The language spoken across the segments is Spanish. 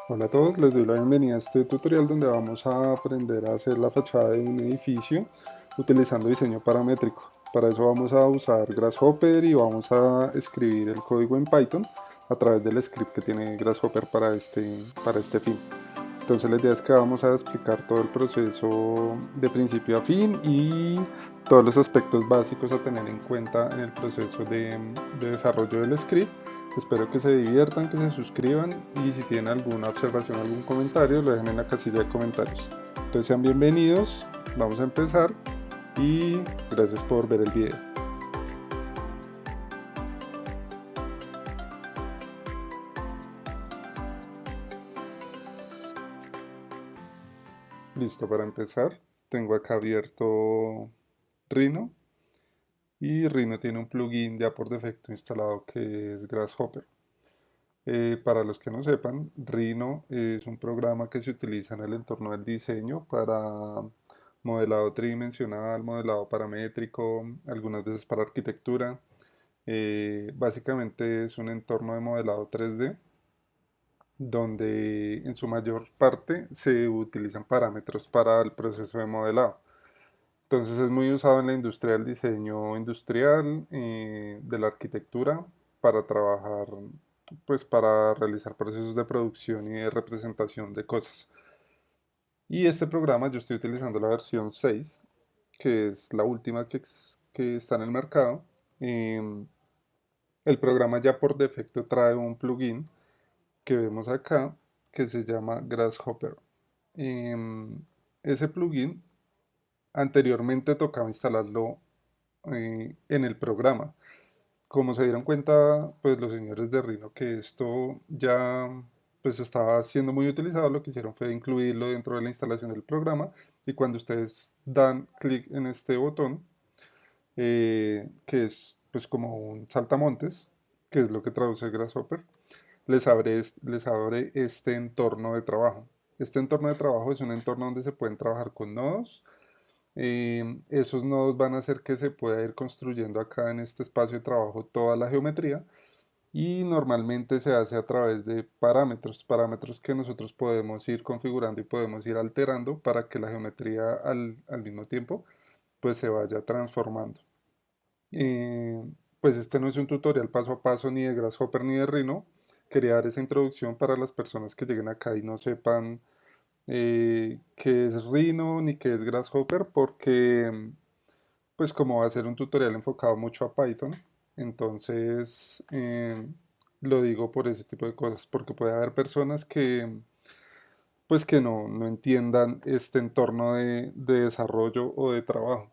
Hola a todos, les doy la bienvenida a este tutorial donde vamos a aprender a hacer la fachada de un edificio utilizando diseño paramétrico. Para eso vamos a usar Grasshopper y vamos a escribir el código en Python a través del script que tiene Grasshopper para este fin. Entonces la idea es que vamos a explicar todo el proceso de principio a fin y todos los aspectos básicos a tener en cuenta en el proceso de desarrollo del script. Espero que se diviertan, que se suscriban y si tienen alguna observación, algún comentario, lo dejen en la casilla de comentarios. Entonces sean bienvenidos, vamos a empezar y gracias por ver el video. Listo para empezar. Tengo acá abierto Rhino y Rhino tiene un plugin ya por defecto instalado que es Grasshopper. Para los que no sepan, Rhino es un programa que se utiliza en el entorno del diseño para modelado tridimensional, modelado paramétrico, algunas veces para arquitectura. Básicamente es un entorno de modelado 3D donde en su mayor parte se utilizan parámetros para el proceso de modelado. Entonces es muy usado en la industria del diseño industrial, de la arquitectura, para trabajar, pues para realizar procesos de producción y de representación de cosas. Y este programa yo estoy utilizando la versión 6, que es la última que está en el mercado. Em, el programa ya por defecto trae un plugin que vemos acá, que se llama Grasshopper. Em, ese plugin anteriormente tocaba instalarlo en el programa. Como se dieron cuenta, pues los señores de Rhino que esto ya pues estaba siendo muy utilizado, lo que hicieron fue incluirlo dentro de la instalación del programa y cuando ustedes dan clic en este botón, que es pues como un saltamontes, que es lo que traduce Grasshopper, les abre este entorno de trabajo. Este entorno de trabajo es un entorno donde se pueden trabajar con nodos. Esos nodos van a hacer que se pueda ir construyendo acá en este espacio de trabajo toda la geometría y normalmente se hace a través de parámetros que nosotros podemos ir configurando y podemos ir alterando para que la geometría al mismo tiempo pues se vaya transformando. Eh, pues este no es un tutorial paso a paso ni de Grasshopper ni de Rhino. Quería dar esa introducción para las personas que lleguen acá y no sepan qué es Rhino ni qué es Grasshopper, porque pues como va a ser un tutorial enfocado mucho a Python, entonces lo digo por ese tipo de cosas, porque puede haber personas que pues que no entiendan este entorno de desarrollo o de trabajo.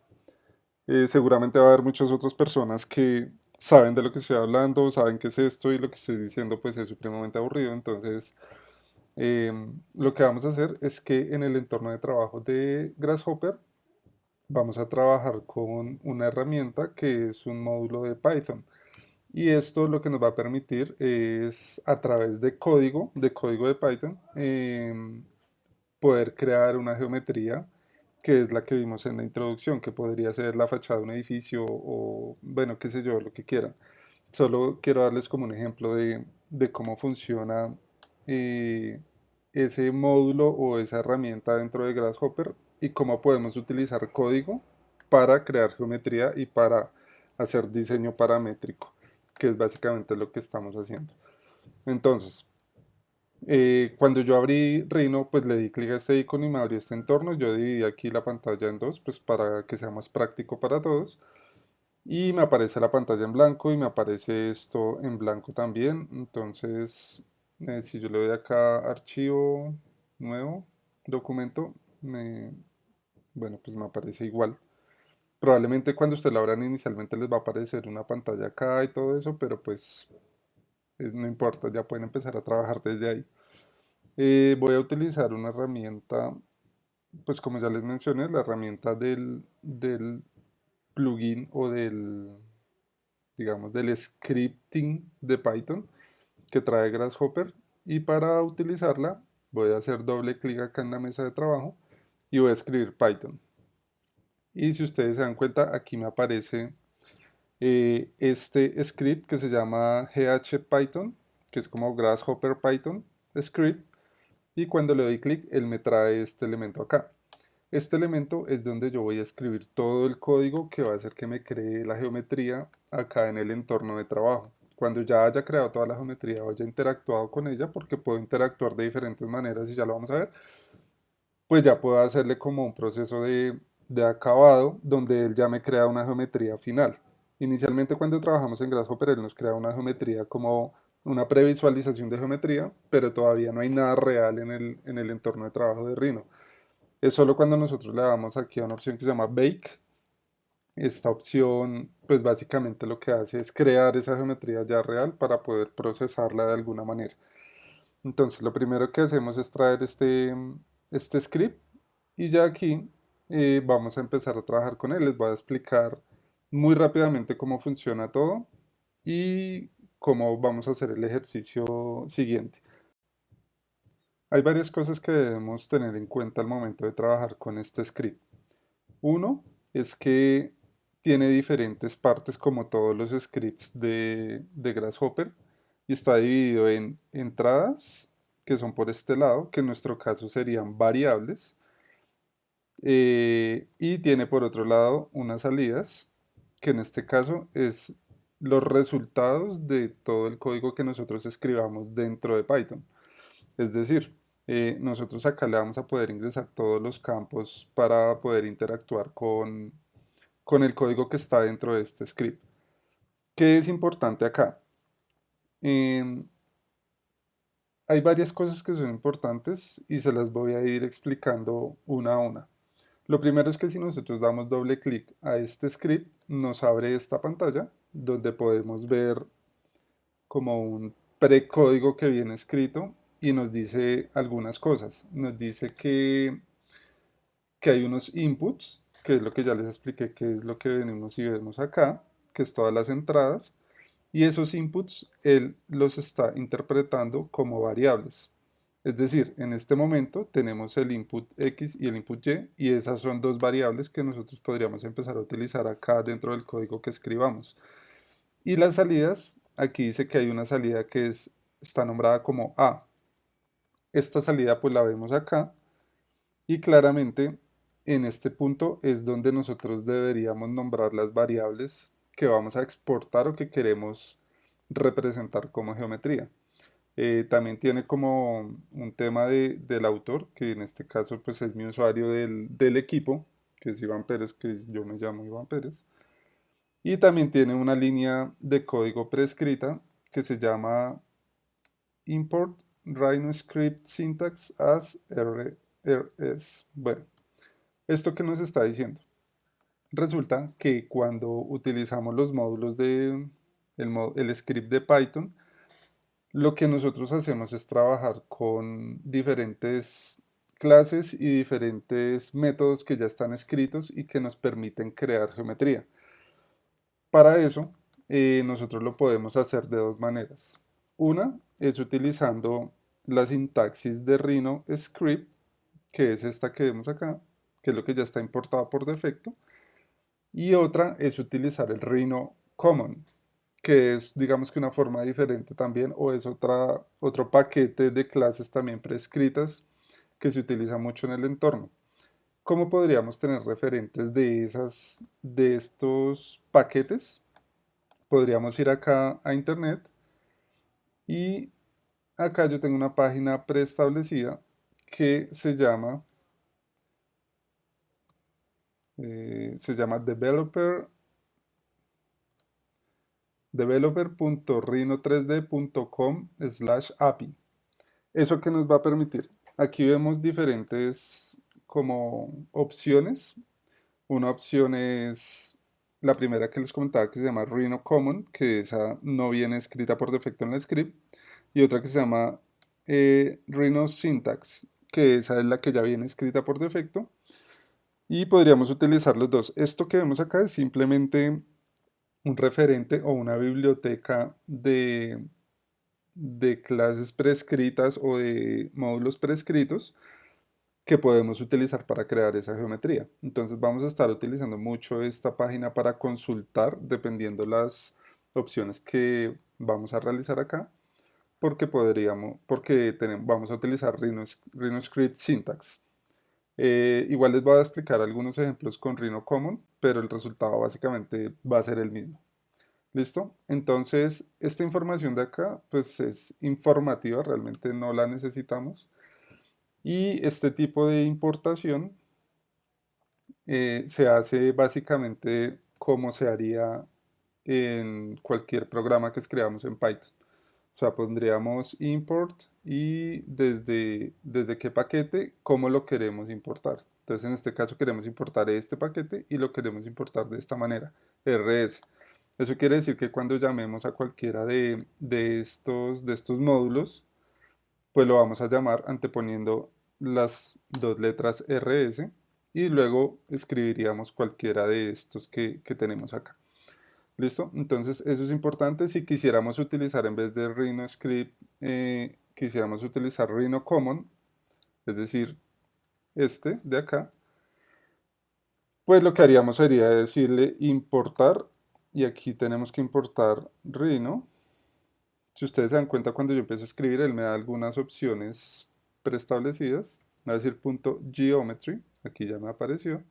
Seguramente va a haber muchas otras personas que saben de lo que estoy hablando, saben qué es esto y lo que estoy diciendo pues es supremamente aburrido. Entonces, lo que vamos a hacer es que en el entorno de trabajo de Grasshopper vamos a trabajar con una herramienta que es un módulo de Python. Y esto lo que nos va a permitir es a través de código de Python, poder crear una geometría que es la que vimos en la introducción, que podría ser la fachada de un edificio o, bueno, qué sé yo, lo que quieran. Solo quiero darles como un ejemplo de cómo funciona eh, ese módulo o esa herramienta dentro de Grasshopper y cómo podemos utilizar código para crear geometría y para hacer diseño paramétrico, que es básicamente lo que estamos haciendo. Entonces, cuando yo abrí Rhino, pues le di clic a este icono y me abrió este entorno. Yo dividí aquí la pantalla en dos, pues para que sea más práctico para todos. Y me aparece la pantalla en blanco y me aparece esto en blanco también. Entonces, si yo le doy acá archivo, nuevo, documento, bueno, pues me aparece igual. Probablemente cuando usted la abran inicialmente les va a aparecer una pantalla acá y todo eso, pero pues no importa, ya pueden empezar a trabajar desde ahí. Voy a utilizar una herramienta, pues como ya les mencioné, la herramienta del plugin o digamos, del scripting de Python que trae Grasshopper. Y para utilizarla voy a hacer doble clic acá en la mesa de trabajo y voy a escribir Python. Y si ustedes se dan cuenta, aquí me aparece este script que se llama GH Python, que es como Grasshopper Python script. y cuando le doy clic, él me trae este elemento acá. Este elemento es donde yo voy a escribir todo el código que va a hacer que me cree la geometría acá en el entorno de trabajo. Cuando ya haya creado toda la geometría o haya interactuado con ella, porque puedo interactuar de diferentes maneras y ya lo vamos a ver, pues ya puedo hacerle como un proceso de acabado donde él ya me crea una geometría final. Inicialmente cuando trabajamos en Grasshopper él nos crea una geometría como una previsualización de geometría, pero todavía no hay nada real en el entorno de trabajo de Rhino. Es solo cuando nosotros le damos aquí a una opción que se llama Bake. Esta opción pues básicamente lo que hace es crear esa geometría ya real para poder procesarla de alguna manera. Entonces, lo primero que hacemos es traer este script y ya aquí vamos a empezar a trabajar con él. Les voy a explicar muy rápidamente cómo funciona todo y cómo vamos a hacer el ejercicio siguiente. Hay varias cosas que debemos tener en cuenta al momento de trabajar con este script. Uno es que tiene diferentes partes como todos los scripts de Grasshopper y está dividido en entradas, que son por este lado, que en nuestro caso serían variables, y tiene por otro lado unas salidas, que en este caso es los resultados de todo el código que nosotros escribamos dentro de Python. Es decir, nosotros acá le vamos a poder ingresar todos los campos para poder interactuar con el código que está dentro de este script. ¿Qué es importante acá? Em, Hay varias cosas que son importantes y se las voy a ir explicando una a una. Lo primero es que si nosotros damos doble clic a este script, nos abre esta pantalla donde podemos ver como un precódigo que viene escrito y nos dice algunas cosas. Nos dice que hay unos inputs, que es lo que ya les expliqué, que es lo que venimos y vemos acá, que es todas las entradas, y esos inputs él los está interpretando como variables. Es decir, en este momento tenemos el input X y el input Y, y esas son dos variables que nosotros podríamos empezar a utilizar acá dentro del código que escribamos. Y las salidas, aquí dice que hay una salida que está nombrada como A. Esta salida pues la vemos acá y claramente en este punto es donde nosotros deberíamos nombrar las variables que vamos a exportar o que queremos representar como geometría. También tiene como un tema del autor, que en este caso pues es mi usuario del equipo, que es Iván Pérez, que yo me llamo Iván Pérez. Y también tiene una línea de código preescrita que se llama import Rhino script syntax as RS. Bueno, ¿esto qué nos está diciendo? Resulta que cuando utilizamos los módulos el script de Python, lo que nosotros hacemos es trabajar con diferentes clases y diferentes métodos que ya están escritos y que nos permiten crear geometría. Para eso, nosotros lo podemos hacer de dos maneras. Una es utilizando la sintaxis de Rhino Script, que es esta que vemos acá, que es lo que ya está importado por defecto. Y otra es utilizar el Rhino Common, que es digamos que una forma diferente también, o es otro paquete de clases también prescritas que se utiliza mucho en el entorno. ¿Cómo podríamos tener referentes de estos paquetes? Podríamos ir acá a internet y acá yo tengo una página preestablecida que se llama developer.rhino3d.com/api. ¿Eso que nos va a permitir? Aquí vemos diferentes como opciones. Una opción es la primera que les comentaba que se llama Rhino Common, que esa no viene escrita por defecto en el script. Y otra que se llama Rhino Syntax, que esa es la que ya viene escrita por defecto. Y podríamos utilizar los dos. Esto que vemos acá es simplemente un referente o una biblioteca de clases prescritas o de módulos prescritos que podemos utilizar para crear esa geometría. Entonces vamos a estar utilizando mucho esta página para consultar dependiendo las opciones que vamos a realizar acá. vamos a utilizar RhinoScript Syntax. Igual les voy a explicar algunos ejemplos con Rhino Common, pero el resultado básicamente va a ser el mismo. ¿Listo? Entonces, esta información de acá, pues es informativa, realmente no la necesitamos. Y este tipo de importación se hace básicamente como se haría en cualquier programa que escribamos en Python. O sea, pondríamos import y desde qué paquete, cómo lo queremos importar. Entonces, en este caso queremos importar este paquete y lo queremos importar de esta manera, rs. Eso quiere decir que cuando llamemos a cualquiera de estos módulos, pues lo vamos a llamar anteponiendo las dos letras rs y luego escribiríamos cualquiera de estos que tenemos acá. ¿Listo? Entonces eso es importante. Si quisiéramos utilizar en vez de Rhino Script, quisiéramos utilizar Rhino Common, es decir, este de acá, pues lo que haríamos sería decirle importar, y aquí tenemos que importar Rhino. Si ustedes se dan cuenta, cuando yo empiezo a escribir, él me da algunas opciones preestablecidas. Me va a decir punto geometry, aquí ya me apareció,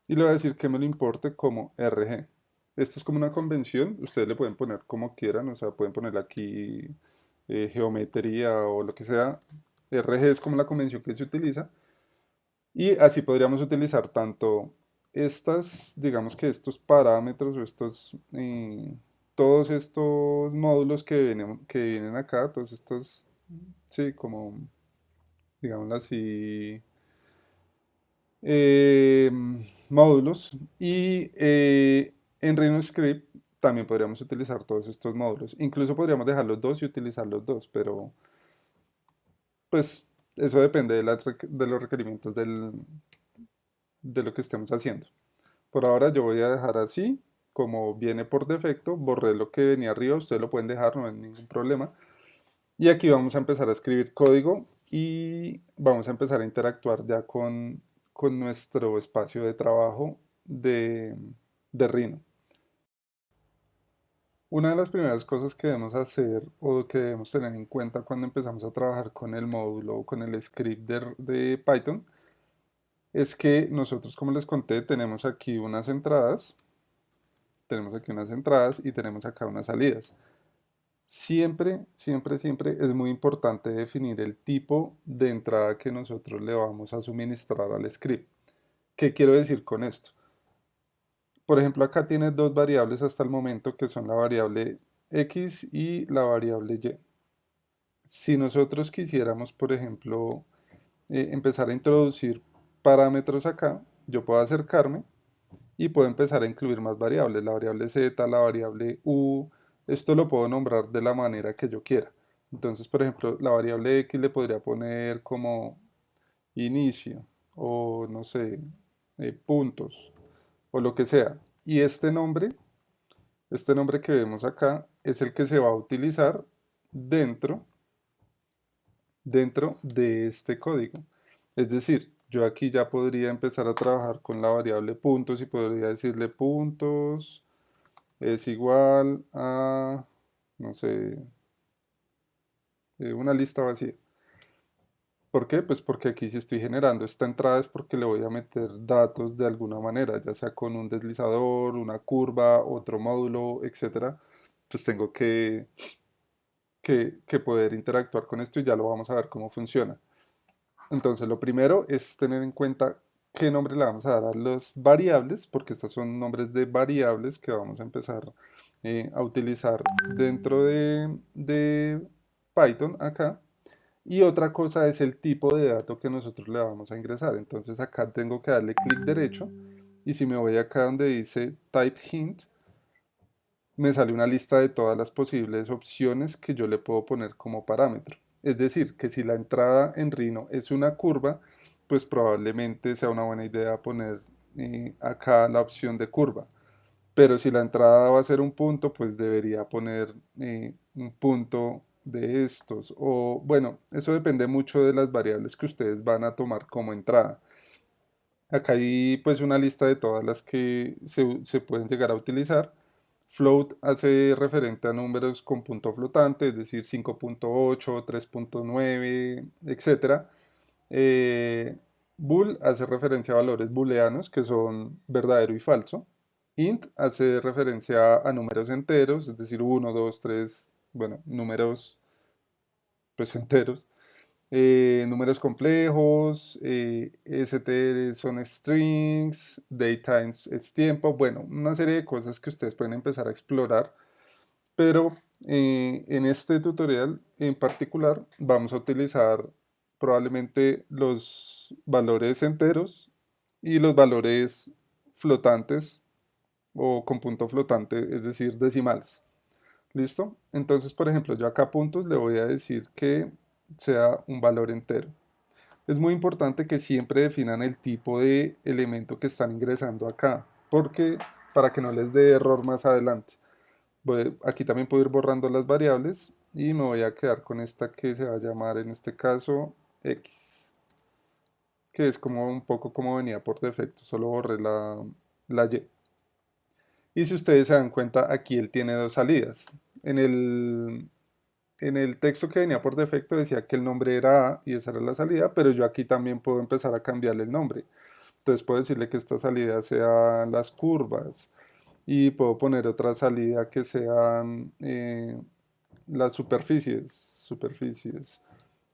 y le voy a decir que me lo importe como RG. Esto es como una convención, ustedes le pueden poner como quieran, o sea, pueden ponerle aquí geometría o lo que sea. RG es como la convención que se utiliza. Y así podríamos utilizar tanto digamos que estos parámetros o todos estos módulos que vienen acá, todos estos, sí, como, digámoslo así, eh, módulos. Y en RhinoScript también podríamos utilizar todos estos módulos. Incluso podríamos dejar los dos y utilizar los dos, pero pues eso depende de los requerimientos de lo que estemos haciendo. Por ahora yo voy a dejar así, como viene por defecto, borré lo que venía arriba, ustedes lo pueden dejar, no hay ningún problema. Y aquí vamos a empezar a escribir código y vamos a empezar a interactuar ya con nuestro espacio de trabajo de Rhino. Una de las primeras cosas que debemos hacer o que debemos tener en cuenta cuando empezamos a trabajar con el módulo o con el script de Python es que nosotros, como les conté, tenemos aquí unas entradas y tenemos acá unas salidas. Siempre, siempre, siempre es muy importante definir el tipo de entrada que nosotros le vamos a suministrar al script. ¿Qué quiero decir con esto? Por ejemplo, acá tiene dos variables hasta el momento que son la variable x y la variable y. Si nosotros quisiéramos, por ejemplo, empezar a introducir parámetros acá, yo puedo acercarme y puedo empezar a incluir más variables, la variable z, la variable u, esto lo puedo nombrar de la manera que yo quiera. Entonces, por ejemplo, la variable x le podría poner como inicio o no sé, puntos o lo que sea. Y este nombre que vemos acá es el que se va a utilizar dentro, dentro de este código. Es decir, yo aquí ya podría empezar a trabajar con la variable puntos y podría decirle puntos es igual a, no sé, una lista vacía. ¿Por qué? Pues porque aquí si estoy generando esta entrada es porque le voy a meter datos de alguna manera, ya sea con un deslizador, una curva, otro módulo, etcétera. Pues tengo que poder interactuar con esto y ya lo vamos a ver cómo funciona. Entonces, lo primero es tener en cuenta qué nombre le vamos a dar a las variables, porque estos son nombres de variables que vamos a empezar a utilizar dentro de Python acá. Y otra cosa es el tipo de dato que nosotros le vamos a ingresar. Entonces acá tengo que darle clic derecho y si me voy acá donde dice Type Hint, me sale una lista de todas las posibles opciones que yo le puedo poner como parámetro. Es decir, que si la entrada en Rhino es una curva, pues probablemente sea una buena idea poner acá la opción de curva. Pero si la entrada va a ser un punto, pues debería poner un punto de estos. O bueno, eso depende mucho de las variables que ustedes van a tomar como entrada. Acá hay pues una lista de todas las que se pueden llegar a utilizar. Float hace referente a números con punto flotante, es decir, 5.8, 3.9, etcétera. Eh, Bool hace referencia a valores booleanos que son verdadero y falso. Int hace referencia a números enteros, es decir, uno, 2, 3, bueno, números pues enteros. Números complejos, str son strings, datetimes es tiempo, bueno, una serie de cosas que ustedes pueden empezar a explorar, pero en este tutorial en particular vamos a utilizar probablemente los valores enteros y los valores flotantes o con punto flotante, es decir, decimales. ¿Listo? Entonces, por ejemplo, yo acá a puntos le voy a decir que sea un valor entero. Es muy importante que siempre definan el tipo de elemento que están ingresando acá, porque para que no les dé error más adelante. Aquí también puedo ir borrando las variables y me voy a quedar con esta que se va a llamar en este caso X, que es como un poco como venía por defecto, solo borré la Y. Y si ustedes se dan cuenta, aquí él tiene dos salidas. En el texto que venía por defecto decía que el nombre era A y esa era la salida, pero yo aquí también puedo empezar a cambiarle el nombre. Entonces puedo decirle que esta salida sea las curvas y puedo poner otra salida que sean las superficies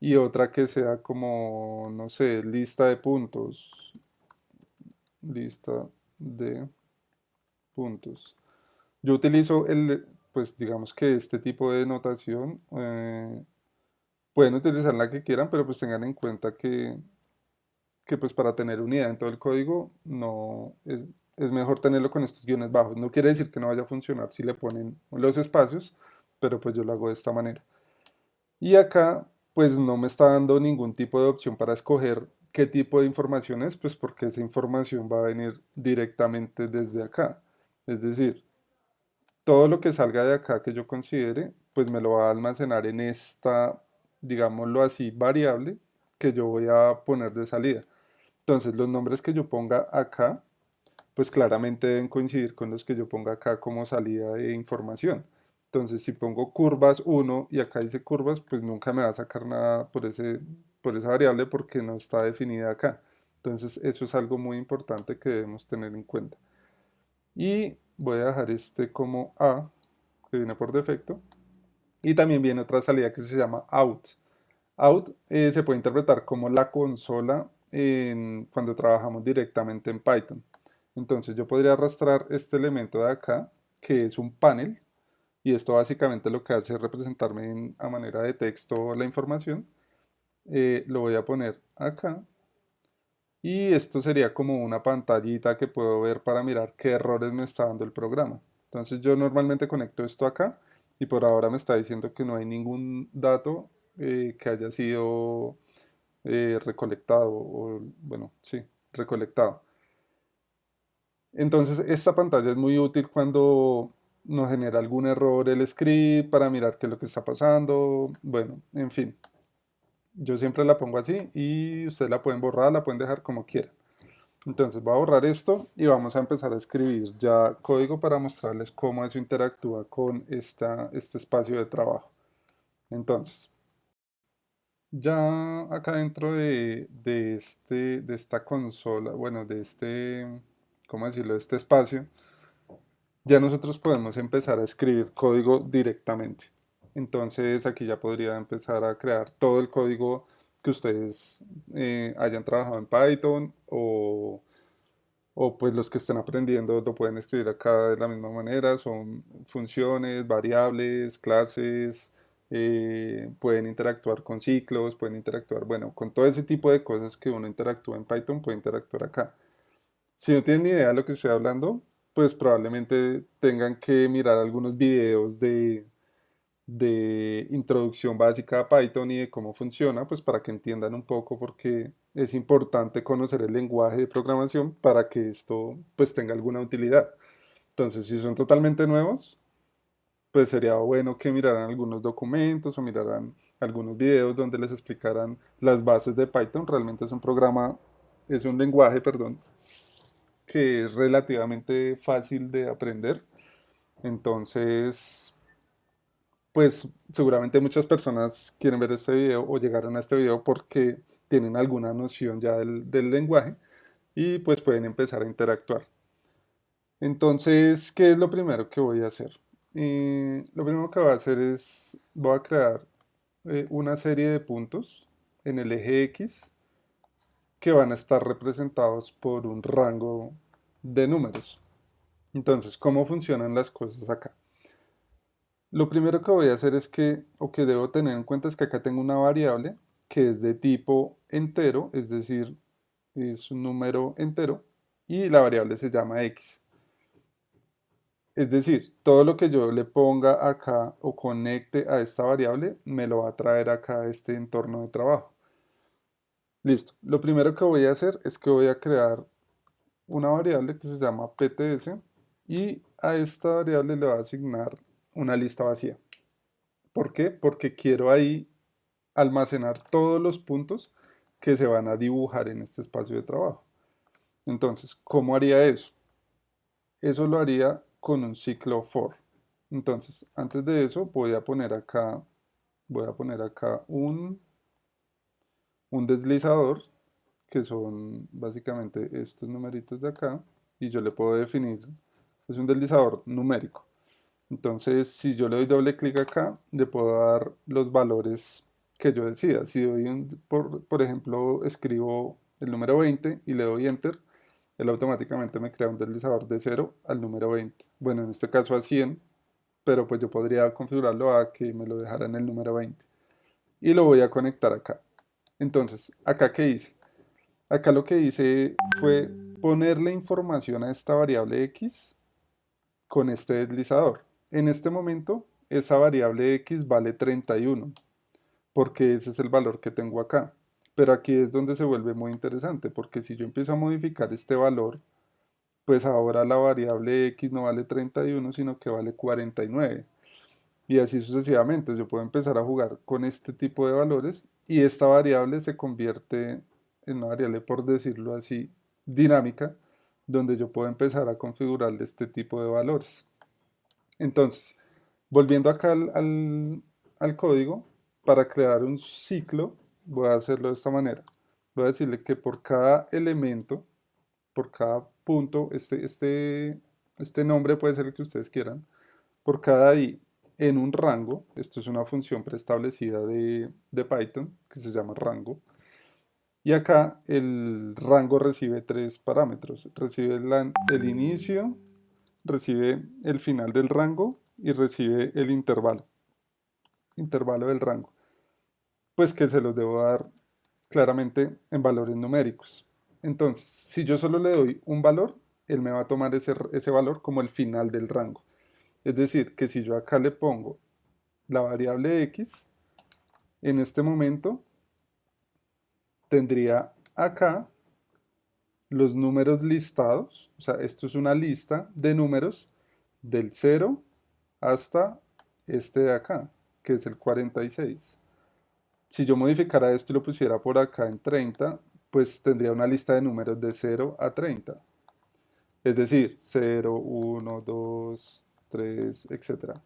y otra que sea como, no sé, lista de puntos, lista de puntos. Yo utilizo pues digamos que este tipo de notación, pueden utilizar la que quieran, pero pues tengan en cuenta que pues para tener unidad en todo el código no es mejor tenerlo con estos guiones bajos. No quiere decir que no vaya a funcionar si le ponen los espacios, pero pues yo lo hago de esta manera. Y acá pues no me está dando ningún tipo de opción para escoger qué tipo de información es, pues porque esa información va a venir directamente desde acá. Es decir, todo lo que salga de acá que yo considere, pues me lo va a almacenar en esta, digámoslo así, variable que yo voy a poner de salida. Entonces, los nombres que yo ponga acá, pues claramente deben coincidir con los que yo ponga acá como salida de información. Entonces, si pongo curvas 1 y acá dice curvas, pues nunca me va a sacar nada por esa variable porque no está definida acá. Entonces, eso es algo muy importante que debemos tener en cuenta. Y voy a dejar este como A, que viene por defecto. Y también viene otra salida que se llama out. Out se puede interpretar como la consola cuando trabajamos directamente en Python. Entonces yo podría arrastrar este elemento de acá, que es un panel, y esto básicamente lo que hace es representarme a manera de texto la información. Lo voy a poner acá. Y esto sería como una pantallita que puedo ver para mirar qué errores me está dando el programa. Entonces yo normalmente conecto esto acá y por ahora me está diciendo que no hay ningún dato que haya sido recolectado o bueno, sí, recolectado. Entonces esta pantalla es muy útil cuando nos genera algún error el script para mirar qué es lo que está pasando. Bueno, en fin, yo siempre la pongo así y ustedes la pueden borrar, la pueden dejar como quieran. Entonces voy a borrar esto y vamos a empezar a escribir ya código para mostrarles cómo eso interactúa con este espacio de trabajo. Entonces, ya acá dentro de esta consola, bueno, ¿cómo decirlo? De este espacio, ya nosotros podemos empezar a escribir código directamente. Entonces aquí ya podría empezar a crear todo el código que ustedes hayan trabajado en Python o pues los que estén aprendiendo lo pueden escribir acá de la misma manera, son funciones, variables, clases, pueden interactuar con ciclos, pueden interactuar, bueno, con todo ese tipo de cosas que uno interactúa en Python, puede interactuar acá. Si no tienen ni idea de lo que estoy hablando, pues probablemente tengan que mirar algunos videos de introducción básica a Python y de cómo funciona, pues para que entiendan un poco porque es importante conocer el lenguaje de programación para que esto pues tenga alguna utilidad. Entonces, si son totalmente nuevos, pues sería bueno que miraran algunos documentos o miraran algunos videos donde les explicaran las bases de Python. Realmente es un programa, es un lenguaje, perdón, que es relativamente fácil de aprender Entonces, pues seguramente muchas personas quieren ver este video o llegaron a este video porque tienen alguna noción ya del lenguaje y pues pueden empezar a interactuar. Entonces, ¿qué es lo primero que voy a hacer? Lo primero que voy a hacer es, voy a crear una serie de puntos en el eje X que van a estar representados por un rango de números. Entonces, ¿cómo funcionan las cosas acá? Lo primero que voy a hacer es que, o que debo tener en cuenta es que acá tengo una variable que es de tipo entero, es decir, es un número entero, y la variable se llama X. Es decir, todo lo que yo le ponga acá o conecte a esta variable me lo va a traer acá a este entorno de trabajo. Listo. Lo primero que voy a hacer es que voy a crear una variable que se llama pts y a esta variable le voy a asignar una lista vacía. ¿Por qué? Porque quiero ahí almacenar todos los puntos que se van a dibujar en este espacio de trabajo. Entonces, ¿cómo haría eso? Eso lo haría con un ciclo for. Entonces, antes de eso voy a poner acá un deslizador, que son básicamente estos numeritos de acá, y yo le puedo definir, es un deslizador numérico. Entonces, si yo le doy doble clic acá, le puedo dar los valores que yo decida. Si doy por ejemplo, escribo el número 20 y le doy enter, él automáticamente me crea un deslizador de 0 al número 20. Bueno, en este caso a 100, pero pues yo podría configurarlo a que me lo dejara en el número 20. Y lo voy a conectar acá. Entonces, ¿acá qué hice? Acá lo que hice fue ponerle información a esta variable x con este deslizador. En este momento, esa variable x vale 31, porque ese es el valor que tengo acá. Pero aquí es donde se vuelve muy interesante, porque si yo empiezo a modificar este valor, pues ahora la variable x no vale 31, sino que vale 49. Y así sucesivamente. Yo puedo empezar a jugar con este tipo de valores y esta variable se convierte en una variable, por decirlo así, dinámica, donde yo puedo empezar a configurarle este tipo de valores. Entonces, volviendo acá al código, para crear un ciclo, voy a hacerlo de esta manera. Voy a decirle que por cada elemento, por cada punto, este nombre puede ser el que ustedes quieran, por cada i en un rango, esto es una función preestablecida de Python que se llama rango, y acá el rango recibe tres parámetros, recibe el inicio, recibe el final del rango y recibe el intervalo del rango, pues que se los debo dar claramente en valores numéricos. Entonces, si yo solo le doy un valor, él me va a tomar ese valor como el final del rango. Es decir, que si yo acá le pongo la variable x, en este momento tendría acá los números listados, o sea, esto es una lista de números del 0 hasta este de acá, que es el 46. Si yo modificara esto y lo pusiera por acá en 30, pues tendría una lista de números de 0 a 30. Es decir, 0, 1, 2, 3, etcétera,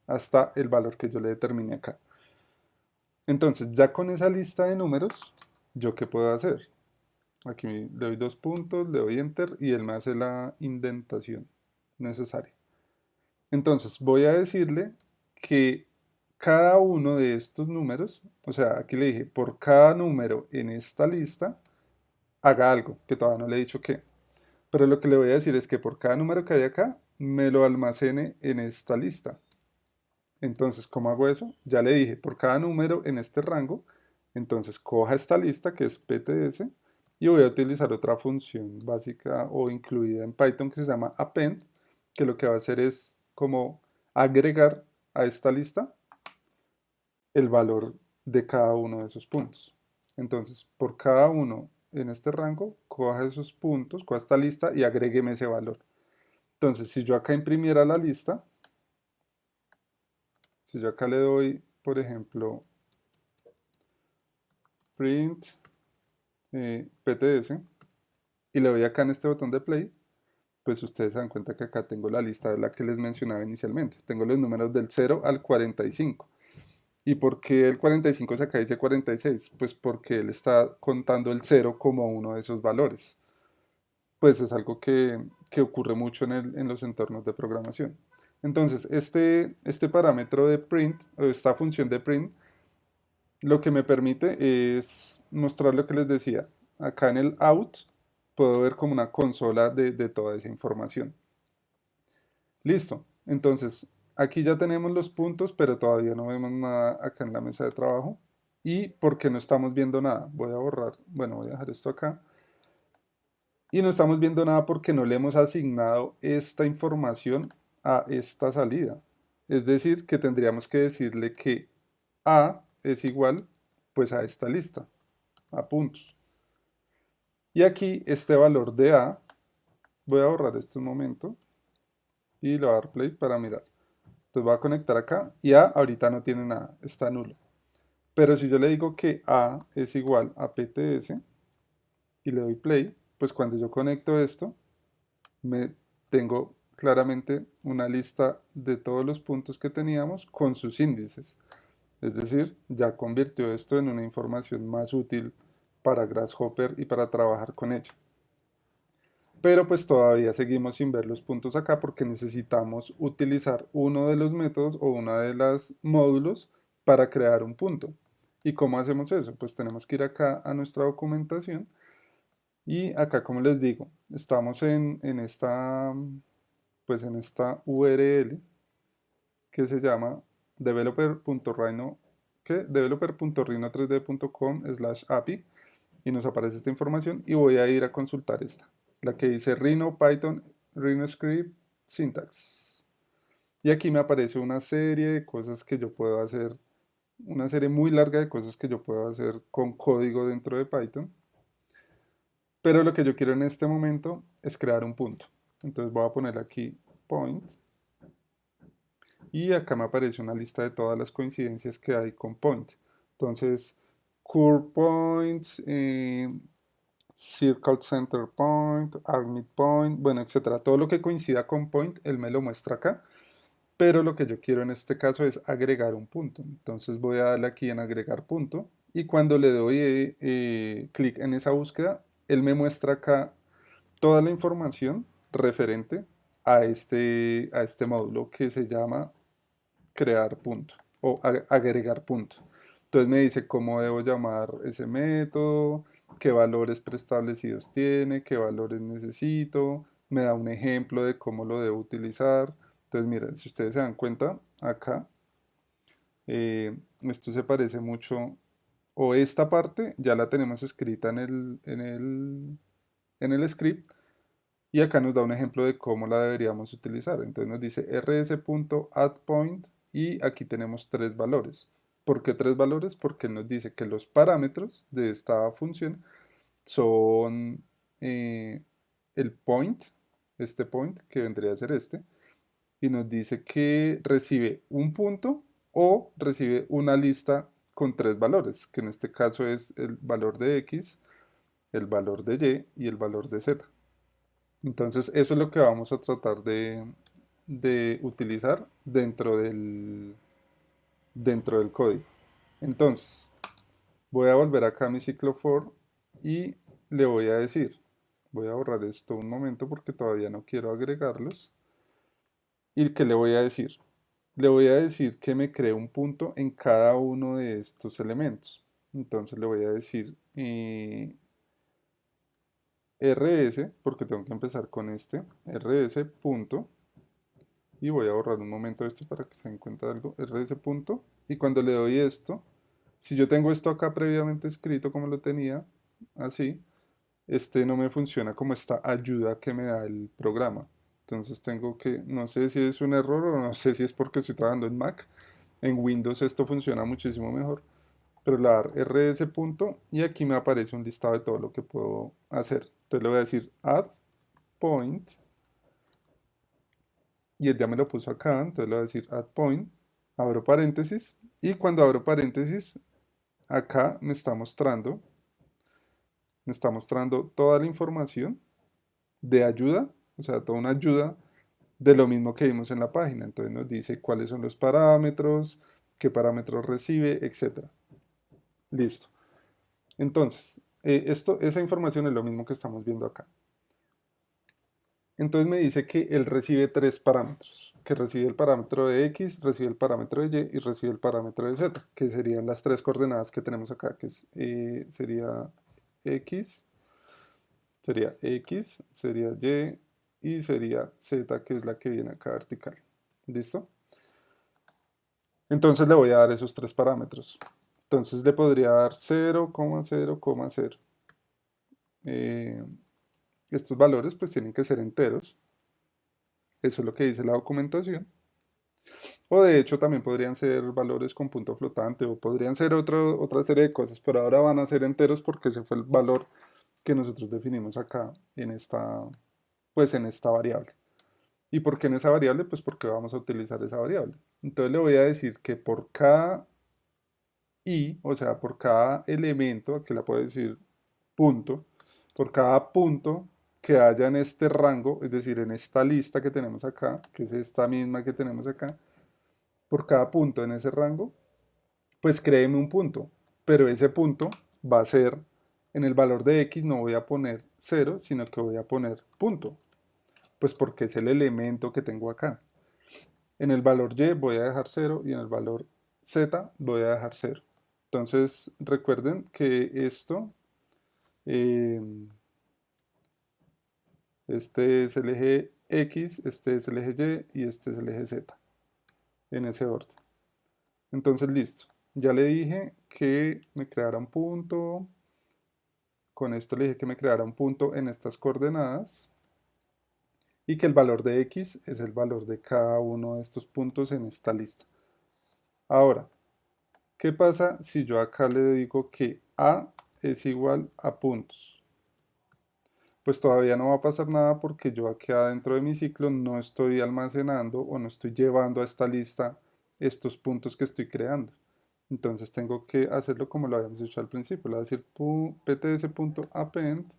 hasta el valor que yo le determine acá. Entonces, ya con esa lista de números, ¿yo qué puedo hacer? Aquí le doy dos puntos, le doy enter y él me hace la indentación necesaria. Entonces, voy a decirle que cada uno de estos números, o sea, aquí le dije, por cada número en esta lista, haga algo, que todavía no le he dicho qué. Pero lo que le voy a decir es que por cada número que hay acá, me lo almacene en esta lista. Entonces, ¿cómo hago eso? Ya le dije, por cada número en este rango, entonces coja esta lista que es pts y voy a utilizar otra función básica o incluida en Python que se llama append, que lo que va a hacer es como agregar a esta lista el valor de cada uno de esos puntos. Entonces, por cada uno en este rango, coja esos puntos, coja esta lista y agrégueme ese valor. Entonces, si yo acá imprimiera la lista, si yo acá le doy, por ejemplo, print pts y le doy acá en este botón de play, pues ustedes se dan cuenta que acá tengo la lista de la que les mencionaba inicialmente. Tengo los números del 0 al 45. ¿Y por qué el 45 se acá dice 46? Pues porque él está contando el 0 como uno de esos valores. Pues es algo que ocurre mucho en los entornos de programación. Entonces, este parámetro de print, o esta función de print, lo que me permite es mostrar lo que les decía. Acá en el out puedo ver como una consola de toda esa información. Listo. Entonces, aquí ya tenemos los puntos, pero todavía no vemos nada acá en la mesa de trabajo. ¿Y por qué no estamos viendo nada? Voy a borrar, bueno, voy a dejar esto acá. Y no estamos viendo nada porque no le hemos asignado esta información a esta salida. Es decir, que tendríamos que decirle que A es igual pues a esta lista, a puntos. Y aquí este valor de A, voy a borrar esto un momento y le voy a dar play para mirar. Entonces voy a conectar acá y A ahorita no tiene nada, está nulo. Pero si yo le digo que A es igual a PTS y le doy play, pues cuando yo conecto esto, me tengo claramente una lista de todos los puntos que teníamos con sus índices. Es decir, ya convirtió esto en una información más útil para Grasshopper y para trabajar con ella. Pero pues todavía seguimos sin ver los puntos acá porque necesitamos utilizar uno de los métodos o una de las módulos para crear un punto. ¿Y cómo hacemos eso? Pues tenemos que ir acá a nuestra documentación y acá, como les digo, estamos en esta, pues en esta URL que se llama developer.rhino, que developer.rhino3d.com/api y nos aparece esta información y voy a ir a consultar esta, la que dice Rhino Python Rhino Script Syntax. Y aquí me aparece una serie de cosas que yo puedo hacer, una serie muy larga de cosas que yo puedo hacer con código dentro de Python. Pero lo que yo quiero en este momento es crear un punto. Entonces voy a poner aquí point. Y acá me aparece una lista de todas las coincidencias que hay con point. Entonces, curve points, circle center point, arc midpoint, bueno, etcétera. Todo lo que coincida con point, él me lo muestra acá. Pero lo que yo quiero en este caso es agregar un punto. Entonces voy a darle aquí en agregar punto. Y cuando le doy clic en esa búsqueda, él me muestra acá toda la información referente a este módulo que se llama crear punto o agregar punto. Entonces me dice cómo debo llamar ese método, qué valores preestablecidos tiene, qué valores necesito, me da un ejemplo de cómo lo debo utilizar. Entonces miren, si ustedes se dan cuenta, acá esto se parece mucho, o esta parte ya la tenemos escrita en el script, y acá nos da un ejemplo de cómo la deberíamos utilizar. Entonces nos dice rs.addPoint y aquí tenemos tres valores. ¿Por qué tres valores? Porque nos dice que los parámetros de esta función son el point, este point que vendría a ser este, y nos dice que recibe un punto o recibe una lista con tres valores, que en este caso es el valor de x, el valor de y el valor de z. Entonces, eso es lo que vamos a tratar de utilizar dentro del código. Entonces, voy a volver acá a mi ciclo for y le voy a decir, voy a borrar esto un momento porque todavía no quiero agregarlos. ¿Y qué le voy a decir? Le voy a decir que me cree un punto en cada uno de estos elementos. Entonces le voy a decir rs, porque tengo que empezar con este, rs punto, y voy a borrar un momento esto para que se den cuenta de algo, rs punto, y cuando le doy esto, si yo tengo esto acá previamente escrito como lo tenía, así, este no me funciona como esta ayuda que me da el programa. Entonces tengo que, no sé si es un error o no sé si es porque estoy trabajando en Mac. En Windows esto funciona muchísimo mejor. Pero le voy a dar rs punto y aquí me aparece un listado de todo lo que puedo hacer. Entonces le voy a decir add point y él ya me lo puso acá. Entonces le voy a decir add point, abro paréntesis y cuando abro paréntesis acá me está mostrando toda la información de ayuda o sea, toda una ayuda de lo mismo que vimos en la página. Entonces nos dice cuáles son los parámetros, qué parámetros recibe, etcétera. Listo. Entonces, esa información es lo mismo que estamos viendo acá. Entonces me dice que él recibe tres parámetros, que recibe el parámetro de X, recibe el parámetro de Y y recibe el parámetro de Z, que serían las tres coordenadas que tenemos acá, que X, sería Y y sería Z, que es la que viene acá vertical. ¿Listo? Entonces le voy a dar esos tres parámetros. Entonces le podría dar 0,0,0. Eh, estos valores pues tienen que ser enteros. Eso es lo que dice la documentación. O de hecho también podrían ser valores con punto flotante o podrían ser otra serie de cosas, pero ahora van a ser enteros porque ese fue el valor que nosotros definimos acá pues en esta variable. ¿Y por qué en esa variable? Pues porque vamos a utilizar esa variable. Entonces le voy a decir que por cada i, o sea, por cada elemento, aquí la puedo decir punto, por cada punto que haya en este rango, es decir, en esta lista que tenemos acá, que es esta misma que tenemos acá, por cada punto en ese rango, pues créeme un punto, pero ese punto va a ser, en el valor de x no voy a poner 0, sino que voy a poner punto, pues porque es el elemento que tengo acá. En el valor y voy a dejar 0 y en el valor z voy a dejar 0. Entonces recuerden que eh, este es el eje X, este es el eje Y y este es el eje Z, en ese orden. Entonces listo, ya le dije que me creara un punto, con esto le dije que me creara un punto en estas coordenadas y que el valor de X es el valor de cada uno de estos puntos en esta lista. Ahora, ¿qué pasa si yo acá le digo que A es igual a puntos? Pues todavía no va a pasar nada porque yo aquí adentro de mi ciclo no estoy almacenando o no estoy llevando a esta lista estos puntos que estoy creando. Entonces tengo que hacerlo como lo habíamos hecho al principio. Le voy a decir pts.append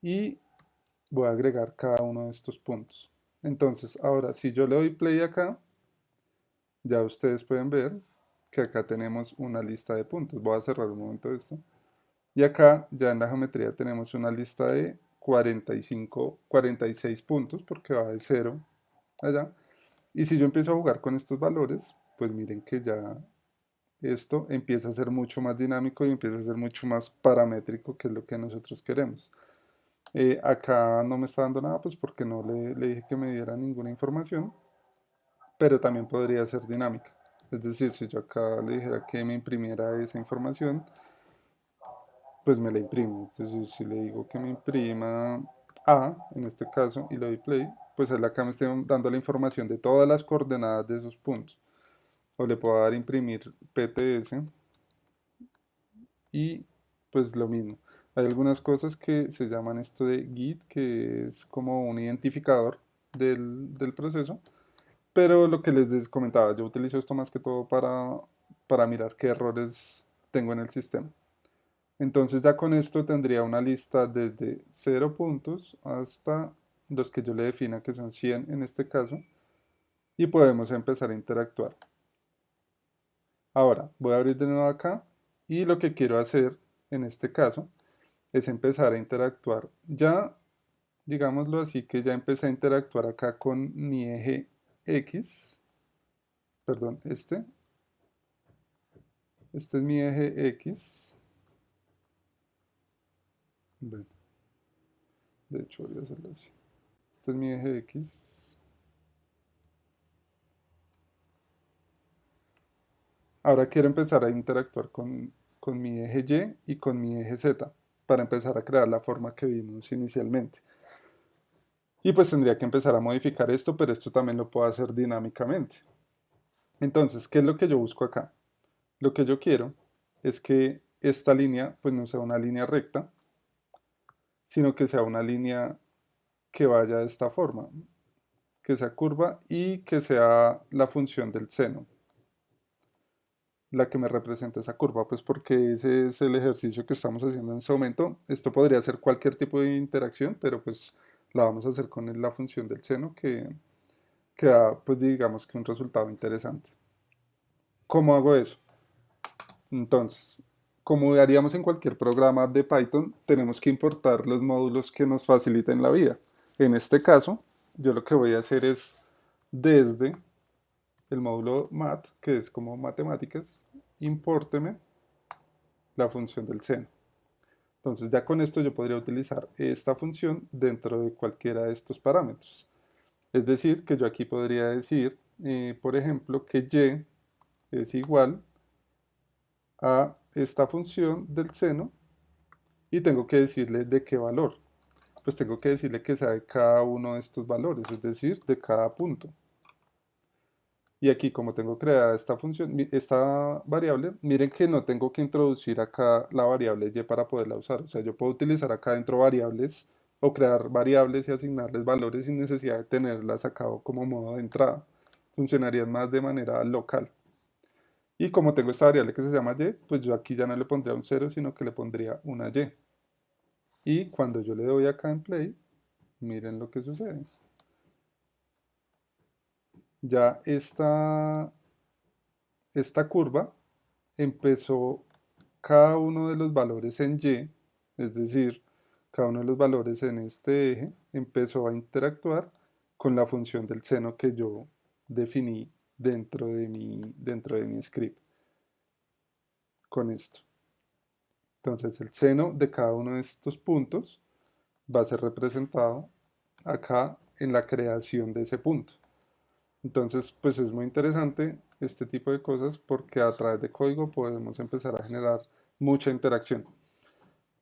y voy a agregar cada uno de estos puntos. Entonces, ahora si yo le doy play acá, ya ustedes pueden ver que acá tenemos una lista de puntos. Voy a cerrar un momento esto. Y acá ya en la geometría tenemos una lista de 45, 46 puntos porque va de 0 allá. Y si yo empiezo a jugar con estos valores, pues miren que ya esto empieza a ser mucho más dinámico y empieza a ser mucho más paramétrico, que es lo que nosotros queremos. Acá no me está dando nada, pues porque no le dije que me diera ninguna información, pero también podría ser dinámica. Es decir, si yo acá le dijera que me imprimiera esa información, pues me la imprime. Entonces, si le digo que me imprima A, en este caso, y le doy play, pues él acá me está dando la información de todas las coordenadas de esos puntos. O le puedo dar imprimir PTS y pues lo mismo. Hay algunas cosas que se llaman esto de Git, que es como un identificador del proceso. Pero lo que les comentaba, yo utilizo esto más que todo para mirar qué errores tengo en el sistema. Entonces ya con esto tendría una lista desde 0 puntos hasta los que yo le defina que son 100 en este caso. Y podemos empezar a interactuar. Ahora voy a abrir de nuevo acá y lo que quiero hacer en este caso es empezar a interactuar. Ya, digámoslo así, que ya empecé a interactuar acá con mi eje X. Perdón, este es mi eje X. Bueno, de hecho voy a hacerlo así. Este es mi eje X. Ahora quiero empezar a interactuar con mi eje Y y con mi eje Z para empezar a crear la forma que vimos inicialmente. Y pues tendría que empezar a modificar esto, pero esto también lo puedo hacer dinámicamente. Entonces, ¿qué es lo que yo busco acá? Lo que yo quiero es que esta línea pues no sea una línea recta, sino que sea una línea que vaya de esta forma, que sea curva y que sea la función del seno la que me representa esa curva, pues porque ese es el ejercicio que estamos haciendo en ese momento. Esto podría ser cualquier tipo de interacción, pero pues la vamos a hacer con la función del seno que da, pues digamos que un resultado interesante. ¿Cómo hago eso? Entonces, como haríamos en cualquier programa de Python, tenemos que importar los módulos que nos faciliten la vida. En este caso, yo lo que voy a hacer es desde el módulo math, que es como matemáticas, impórteme la función del seno. Entonces ya con esto yo podría utilizar esta función dentro de cualquiera de estos parámetros. Es decir, que yo aquí podría decir, por ejemplo, que y es igual a esta función del seno y tengo que decirle de qué valor. Pues tengo que decirle que sea de cada uno de estos valores, es decir, de cada punto. Y aquí como tengo creada esta función, esta variable, miren que no tengo que introducir acá la variable y para poderla usar. O sea, yo puedo utilizar acá dentro variables o crear variables y asignarles valores sin necesidad de tenerlas acá como modo de entrada. Funcionarían más de manera local. Y como tengo esta variable que se llama y, pues yo aquí ya no le pondría un 0, sino que le pondría una y. Y cuando yo le doy acá en play, miren lo que sucede. Ya esta curva empezó cada uno de los valores en Y, es decir, cada uno de los valores en este eje, empezó a interactuar con la función del seno que yo definí dentro de mi script con esto. Entonces el seno de cada uno de estos puntos va a ser representado acá en la creación de ese punto. Entonces, pues es muy interesante este tipo de cosas porque a través de código podemos empezar a generar mucha interacción.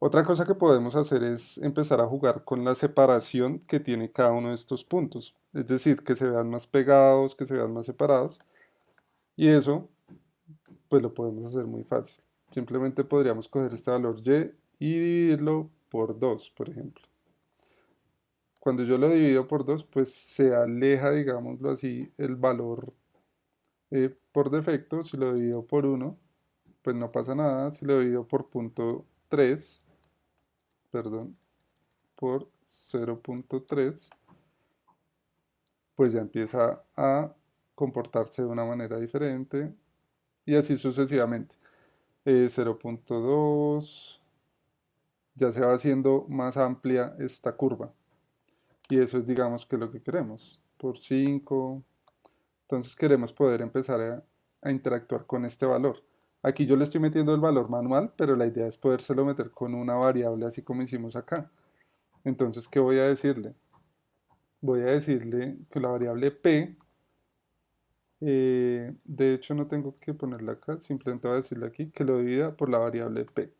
Otra cosa que podemos hacer es empezar a jugar con la separación que tiene cada uno de estos puntos. Es decir, que se vean más pegados, que se vean más separados. Y eso, pues lo podemos hacer muy fácil. Simplemente podríamos coger este valor y dividirlo por 2, por ejemplo. Cuando yo lo divido por 2, pues se aleja, digámoslo así, el valor por defecto. Si lo divido por 1, pues no pasa nada. Si lo divido por punto 3, perdón, por 0.3, pues ya empieza a comportarse de una manera diferente y así sucesivamente. 0.2, ya se va haciendo más amplia esta curva y eso es digamos que lo que queremos. Por 5, entonces queremos poder empezar a interactuar con este valor. Aquí yo le estoy metiendo el valor manual, pero la idea es podérselo meter con una variable así como hicimos acá. Entonces, ¿qué voy a decirle? Voy a decirle que la variable p, de hecho no tengo que ponerla acá, simplemente voy a decirle aquí que lo divida por la variable p.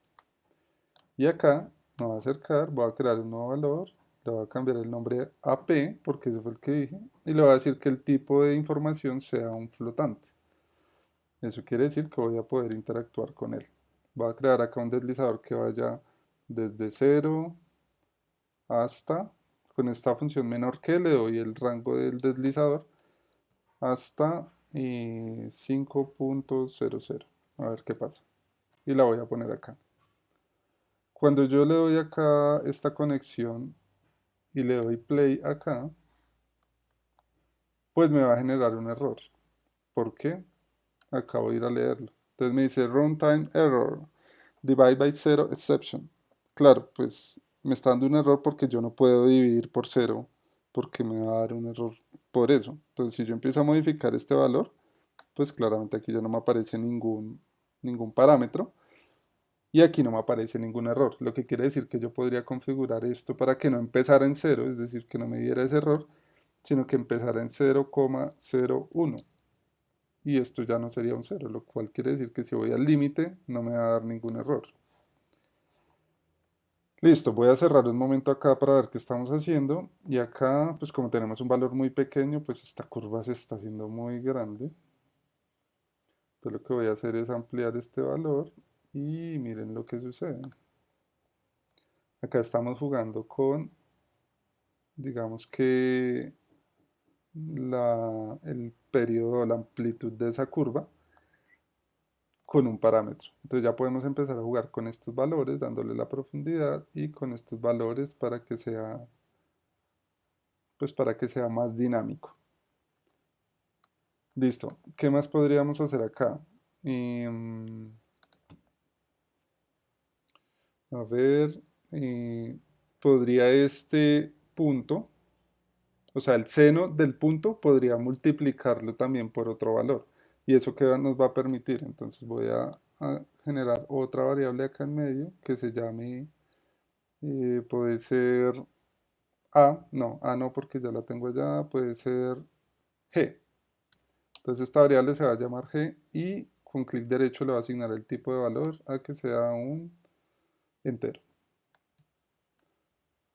Y acá me voy a acercar, voy a crear un nuevo valor, le voy a cambiar el nombre a p, porque ese fue el que dije, y le voy a decir que el tipo de información sea un flotante. Eso quiere decir que voy a poder interactuar con él. Voy a crear acá un deslizador que vaya desde 0 hasta, con esta función menor que le doy el rango del deslizador, hasta 5.00. A ver qué pasa. Y la voy a poner acá. Cuando yo le doy acá esta conexión y le doy play acá, pues me va a generar un error. ¿Por qué? Acabo de ir a leerlo. Entonces me dice runtime error, divide by zero exception. Claro, pues me está dando un error porque yo no puedo dividir por cero, porque me va a dar un error por eso. Entonces si yo empiezo a modificar este valor, pues claramente aquí ya no me aparece ningún parámetro y aquí no me aparece ningún error, lo que quiere decir que yo podría configurar esto para que no empezara en cero, es decir, que no me diera ese error, sino que empezara en 0,01 y esto ya no sería un cero, lo cual quiere decir que si voy al límite no me va a dar ningún error. Listo, voy a cerrar un momento acá para ver qué estamos haciendo y acá pues como tenemos un valor muy pequeño pues esta curva se está haciendo muy grande. Entonces lo que voy a hacer es ampliar este valor y miren lo que sucede. Acá estamos jugando con, digamos que el periodo, la amplitud de esa curva con un parámetro. Entonces ya podemos empezar a jugar con estos valores, dándole la profundidad y con estos valores para que sea pues para que sea más dinámico. Listo. ¿Qué más podríamos hacer acá? Em, a ver, eh, podría este punto, o sea, el seno del punto podría multiplicarlo también por otro valor. ¿Y eso qué nos va a permitir? Entonces voy a generar otra variable acá en medio que se llame, puede ser A, no, A no porque ya la tengo allá, puede ser G. Entonces esta variable se va a llamar G y con clic derecho le va a asignar el tipo de valor a que sea un entero.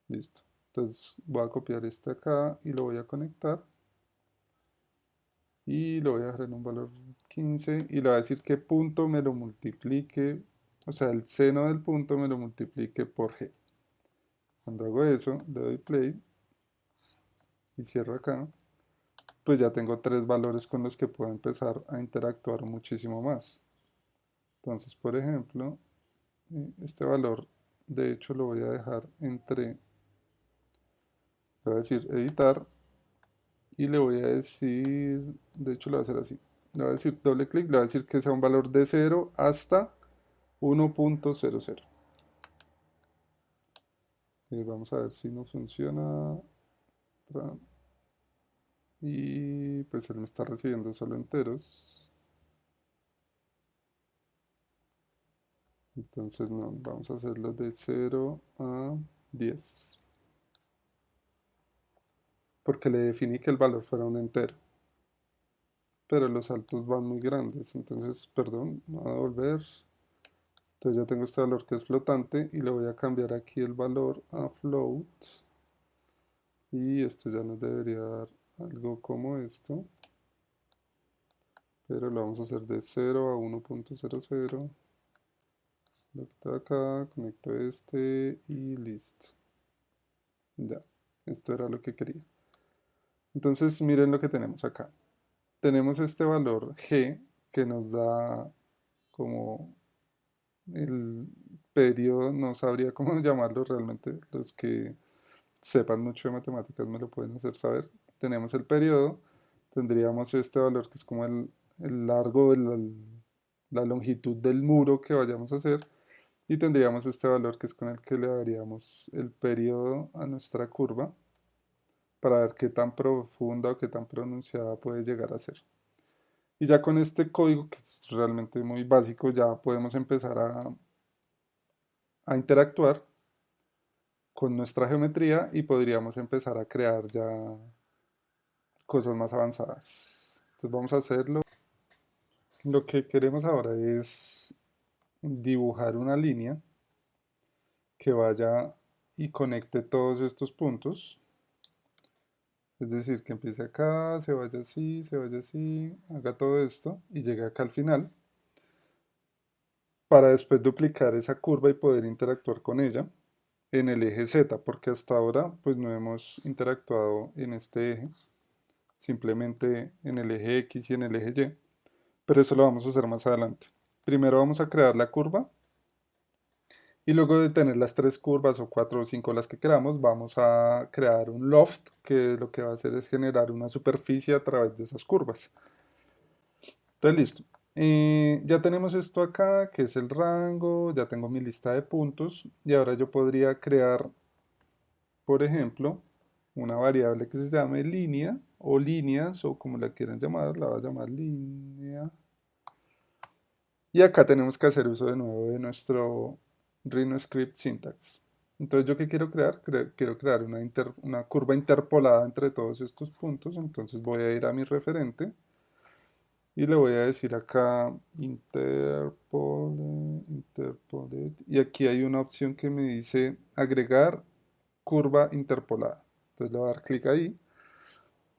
Listo. Entonces voy a copiar este acá y lo voy a conectar. Y lo voy a dejar en un valor 15 y le voy a decir que punto me lo multiplique, o sea, el seno del punto me lo multiplique por G. Cuando hago eso, le doy play y cierro acá, pues ya tengo tres valores con los que puedo empezar a interactuar muchísimo más. Entonces, por ejemplo, este valor, de hecho, lo voy a dejar entre, le voy a decir editar y le voy a decir, de hecho, lo voy a hacer así. Le voy a decir doble clic, le voy a decir que sea un valor de 0 hasta 1.00. Vamos a ver si no funciona. Y pues él me está recibiendo solo enteros. Entonces no, vamos a hacerlo de 0 a 10. Porque le definí que el valor fuera un entero. Pero los saltos van muy grandes. Entonces, perdón, voy a volver. Entonces ya tengo este valor que es flotante y le voy a cambiar aquí el valor a float. Y esto ya nos debería dar algo como esto. Pero lo vamos a hacer de 0 a 1.00. Lo quito acá, conecto este y listo. Ya, esto era lo que quería. Entonces miren lo que tenemos acá. Tenemos este valor G que nos da como el periodo, no sabría cómo llamarlo realmente, los que sepan mucho de matemáticas me lo pueden hacer saber. Tenemos el periodo, tendríamos este valor que es como el largo, la longitud del muro que vayamos a hacer. Y tendríamos este valor que es con el que le daríamos el periodo a nuestra curva para ver qué tan profunda o qué tan pronunciada puede llegar a ser. Y ya con este código, que es realmente muy básico, ya podemos empezar a interactuar con nuestra geometría y podríamos empezar a crear ya cosas más avanzadas. Entonces vamos a hacerlo. Lo que queremos ahora es dibujar una línea que vaya y conecte todos estos puntos. Es decir, que empiece acá, se vaya así, haga todo esto y llegue acá al final para después duplicar esa curva y poder interactuar con ella en el eje Z, porque hasta ahora pues no hemos interactuado en este eje, simplemente en el eje X y en el eje Y, pero eso lo vamos a hacer más adelante. Primero vamos a crear la curva y luego de tener las tres curvas o cuatro o cinco las que queramos, vamos a crear un loft que lo que va a hacer es generar una superficie a través de esas curvas. Entonces, listo. Ya tenemos esto acá, que es el rango, ya tengo mi lista de puntos y ahora yo podría crear, por ejemplo, una variable que se llame línea o líneas o como la quieran llamar, la voy a llamar línea. Y acá tenemos que hacer uso de nuevo de nuestro RhinoScript syntax. Entonces, ¿yo qué quiero crear? Quiero crear una curva interpolada entre todos estos puntos. Entonces voy a ir a mi referente y le voy a decir acá interpolate. Y aquí hay una opción que me dice agregar curva interpolada. Entonces le voy a dar clic ahí.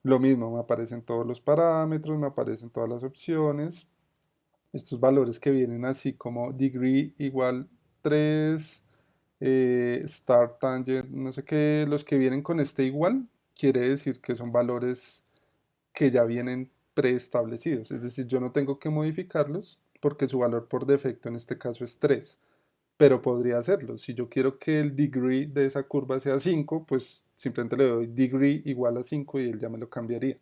Lo mismo, me aparecen todos los parámetros, me aparecen todas las opciones. Estos valores que vienen así como degree igual 3, start tangent, no sé qué, los que vienen con este igual, quiere decir que son valores que ya vienen preestablecidos, es decir, yo no tengo que modificarlos porque su valor por defecto en este caso es 3. pero podría hacerlo. Si yo quiero que el degree de esa curva sea 5, pues simplemente le doy degree igual a 5 y él ya me lo cambiaría.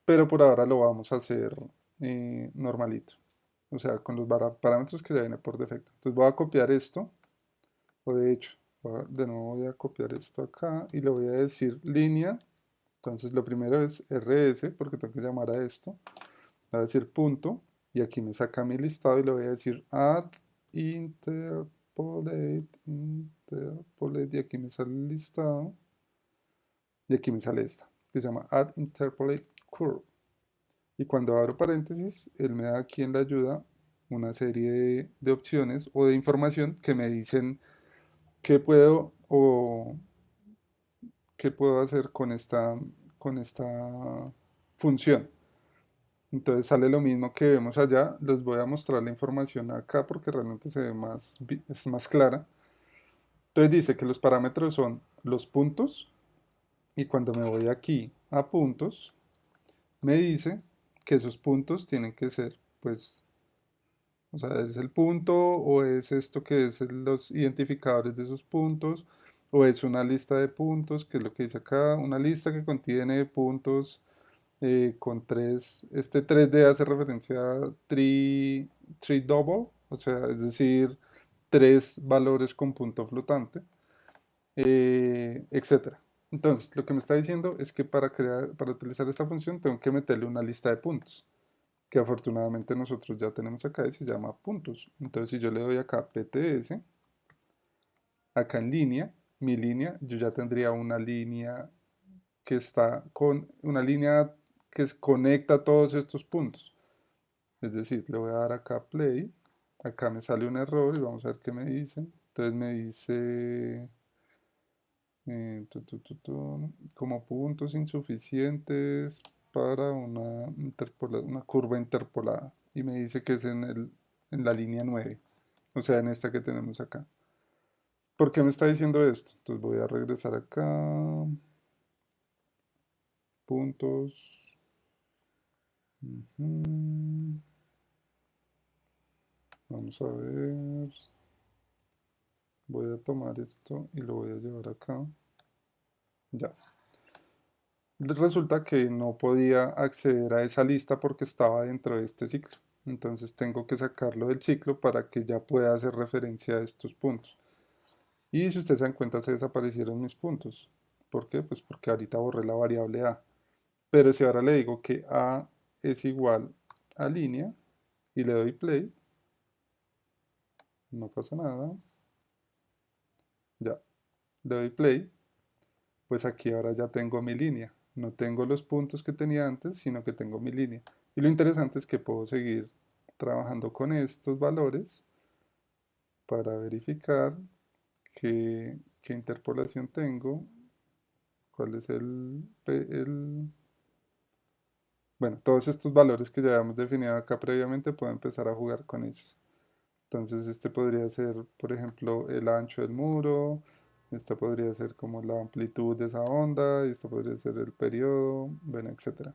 Pero por ahora lo vamos a hacer normalito, o sea, con los parámetros que ya viene por defecto. Entonces voy a copiar esto, o de hecho, de nuevo voy a copiar esto acá y le voy a decir línea. Entonces lo primero es rs, porque tengo que llamar a esto. Voy a decir punto, y aquí me saca mi listado y le voy a decir add interpolate, y aquí me sale el listado, y aquí me sale esta, que se llama add interpolate curve. Y cuando abro paréntesis, él me da aquí en la ayuda una serie de opciones o de información que me dicen qué puedo o qué puedo hacer con esta función. Entonces sale lo mismo que vemos allá. Les voy a mostrar la información acá porque realmente se ve más, es más clara. Entonces dice que los parámetros son los puntos, y cuando me voy aquí a puntos, me dice que esos puntos tienen que ser, pues, o sea, es el punto o es esto que es los identificadores de esos puntos, o es una lista de puntos, que es lo que dice acá, una lista que contiene puntos con tres, este 3D hace referencia a tree double, o sea, es decir, tres valores con punto flotante, etcétera. Entonces, lo que me está diciendo es que para utilizar esta función tengo que meterle una lista de puntos, que afortunadamente nosotros ya tenemos acá y se llama puntos. Entonces, si yo le doy acá pts, acá en línea, mi línea, yo ya tendría una línea que está con una línea que conecta todos estos puntos. Es decir, le voy a dar acá play, acá me sale un error y vamos a ver qué me dicen. Entonces me dice como puntos insuficientes para una curva interpolada. Y me dice que es en la línea 9, o sea, en esta que tenemos acá. ¿Por qué me está diciendo esto? Entonces voy a regresar acá, puntos. Ujú. Vamos a ver. Voy a tomar esto y lo voy a llevar acá. Ya. Resulta que no podía acceder a esa lista porque estaba dentro de este ciclo. Entonces tengo que sacarlo del ciclo para que ya pueda hacer referencia a estos puntos. Y si ustedes se dan cuenta, se desaparecieron mis puntos. ¿Por qué? Pues porque ahorita borré la variable a. Pero si ahora le digo que a es igual a línea y le doy play, no pasa nada. Ya, le doy play, pues aquí ahora ya tengo mi línea. No tengo los puntos que tenía antes, sino que tengo mi línea. Y lo interesante es que puedo seguir trabajando con estos valores para verificar qué interpolación tengo, cuál es bueno, todos estos valores que ya habíamos definido acá previamente, puedo empezar a jugar con ellos. Entonces este podría ser, por ejemplo, el ancho del muro, esta podría ser como la amplitud de esa onda, y esto podría ser el periodo, bueno, etcétera.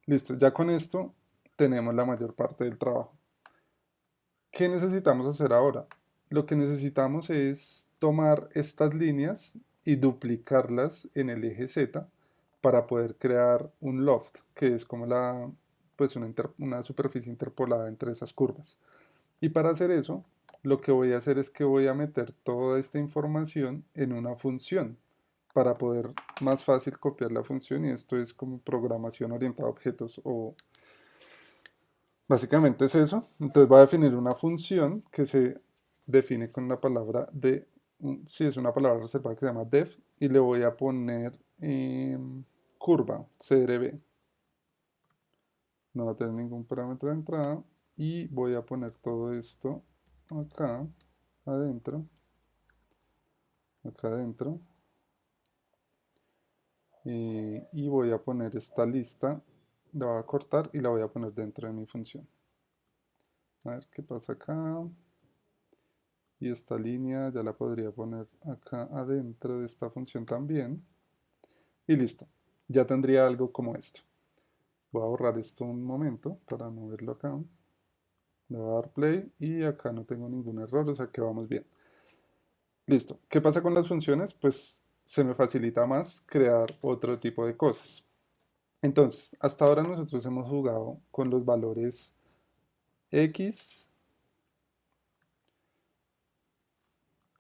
Listo, ya con esto tenemos la mayor parte del trabajo. ¿Qué necesitamos hacer ahora? Lo que necesitamos es tomar estas líneas y duplicarlas en el eje Z para poder crear un loft, que es como pues una superficie interpolada entre esas curvas. Y para hacer eso, lo que voy a hacer es que voy a meter toda esta información en una función para poder más fácil copiar la función, y esto es como programación orientada a objetos, o básicamente es eso. Entonces voy a definir una función que se define con la palabra si es una palabra reservada que se llama def, y le voy a poner curva, CRB. No va a tener ningún parámetro de entrada y voy a poner todo esto acá adentro, acá adentro, y voy a poner esta lista, la voy a cortar y la voy a poner dentro de mi función. A ver qué pasa acá. Y esta línea ya la podría poner acá adentro de esta función también. Y listo. Ya tendría algo como esto. Voy a borrar esto un momento para no verlo acá. Le voy a dar play y acá no tengo ningún error, o sea que vamos bien. Listo. ¿Qué pasa con las funciones? Pues se me facilita más crear otro tipo de cosas. Entonces, hasta ahora nosotros hemos jugado con los valores X,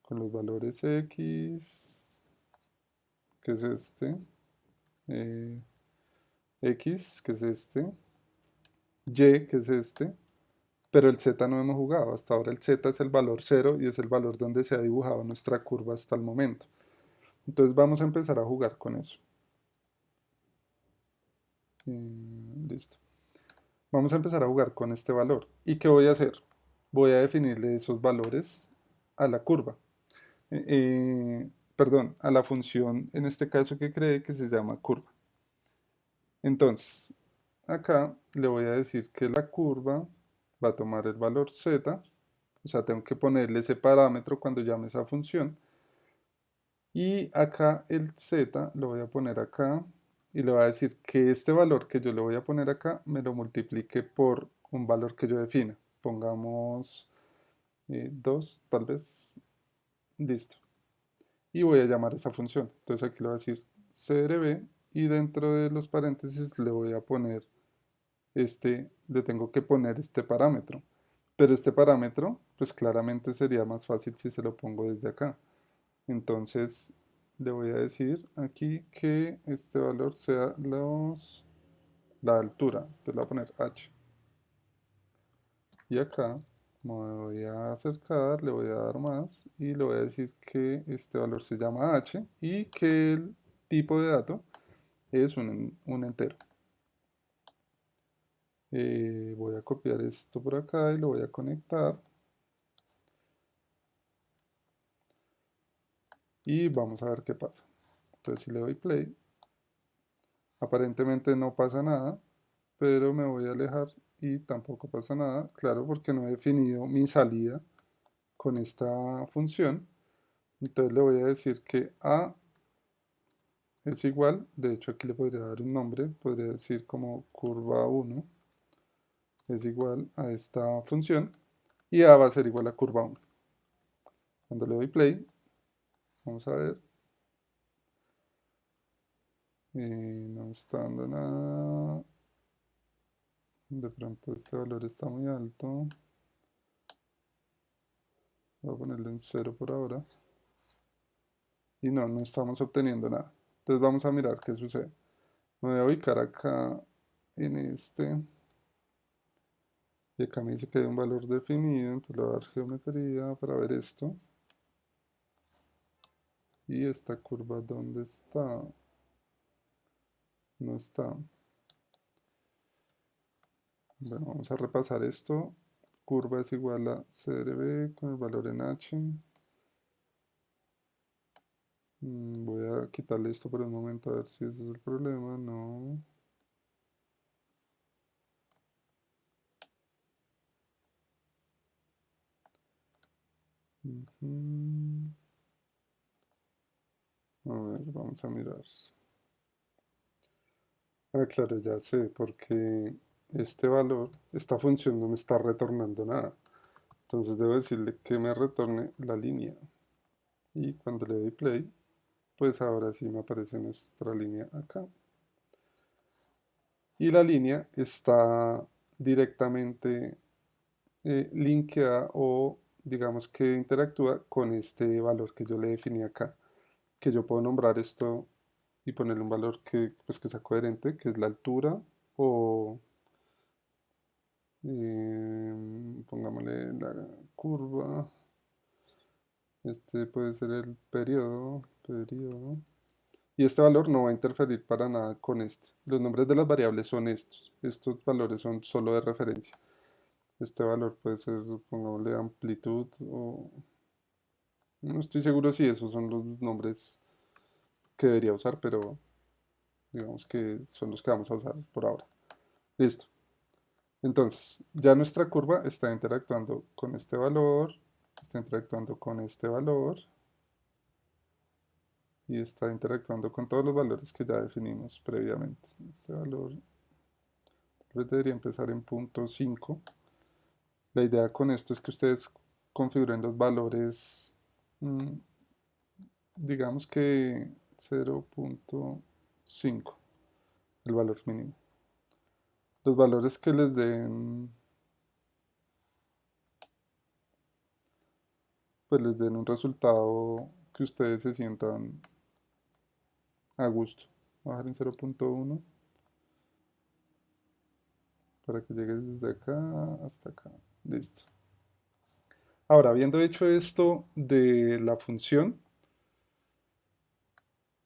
con los valores X, que es este, eh, X, que es este, Y, que es este, pero el Z no hemos jugado. Hasta ahora el Z es el valor cero y es el valor donde se ha dibujado nuestra curva hasta el momento. Entonces vamos a empezar a jugar con eso. Listo. Vamos a empezar a jugar con este valor. ¿Y qué voy a hacer? Voy a definirle esos valores a la curva. Perdón, a la función, en este caso que creé, que se llama curva. Entonces, acá le voy a decir que la curva va a tomar el valor z, o sea, tengo que ponerle ese parámetro cuando llame esa función. Y acá el z lo voy a poner acá y le voy a decir que este valor que yo le voy a poner acá me lo multiplique por un valor que yo defina. Pongamos 2, tal vez. Listo. Y voy a llamar esa función. Entonces aquí le voy a decir CRB y dentro de los paréntesis le voy a poner le tengo que poner este parámetro. Pero este parámetro, pues claramente sería más fácil si se lo pongo desde acá. Entonces le voy a decir aquí que este valor sea la altura. Entonces le voy a poner h. Y acá me voy a acercar, le voy a dar más y le voy a decir que este valor se llama h y que el tipo de dato es un entero. Voy a copiar esto por acá y lo voy a conectar. Y vamos a ver qué pasa. Entonces si le doy play, aparentemente no pasa nada, pero me voy a alejar y tampoco pasa nada, claro, porque no he definido mi salida con esta función. Entonces le voy a decir que A es igual, de hecho aquí le podría dar un nombre, podría decir como curva 1 es igual a esta función y A va a ser igual a curva 1. Cuando le doy play, vamos a ver, no está dando nada, de pronto este valor está muy alto, voy a ponerle un 0 por ahora y no estamos obteniendo nada. Entonces vamos a mirar qué sucede. Me voy a ubicar acá en este. Y acá me dice que hay un valor definido, entonces le voy a dar geometría para ver esto. Y esta curva, ¿dónde está? No está. Bueno, vamos a repasar esto. Curva es igual a CRB con el valor en H. Voy a quitarle esto por un momento a ver si ese es el problema. No. Ujú. A ver, vamos a mirar. Ah, claro, ya sé, porque este valor, esta función no me está retornando nada. Entonces debo decirle que me retorne la línea. Y cuando le doy play, pues ahora sí me aparece nuestra línea acá. Y la línea está directamente linkeada o digamos que interactúa con este valor que yo le definí acá. Que yo puedo nombrar esto y ponerle un valor que, pues, que sea coherente, que es la altura o pongámosle la curva. Este puede ser el periodo. Y este valor no va a interferir para nada con este. Los nombres de las variables son estos. Estos valores son solo de referencia. Este valor puede ser, pongámosle amplitud o... No estoy seguro si esos son los nombres que debería usar, pero digamos que son los que vamos a usar por ahora. Listo. Entonces, ya nuestra curva está interactuando con este valor, está interactuando con este valor y está interactuando con todos los valores que ya definimos previamente. Este valor tal vez debería empezar en punto 5. La idea con esto es que ustedes configuren los valores, mm, digamos que 0.5, el valor mínimo. Los valores que les den, pues les den un resultado que ustedes se sientan a gusto. Voy a bajar en 0.1 para que llegue desde acá hasta acá. Listo. Ahora, habiendo hecho esto de la función,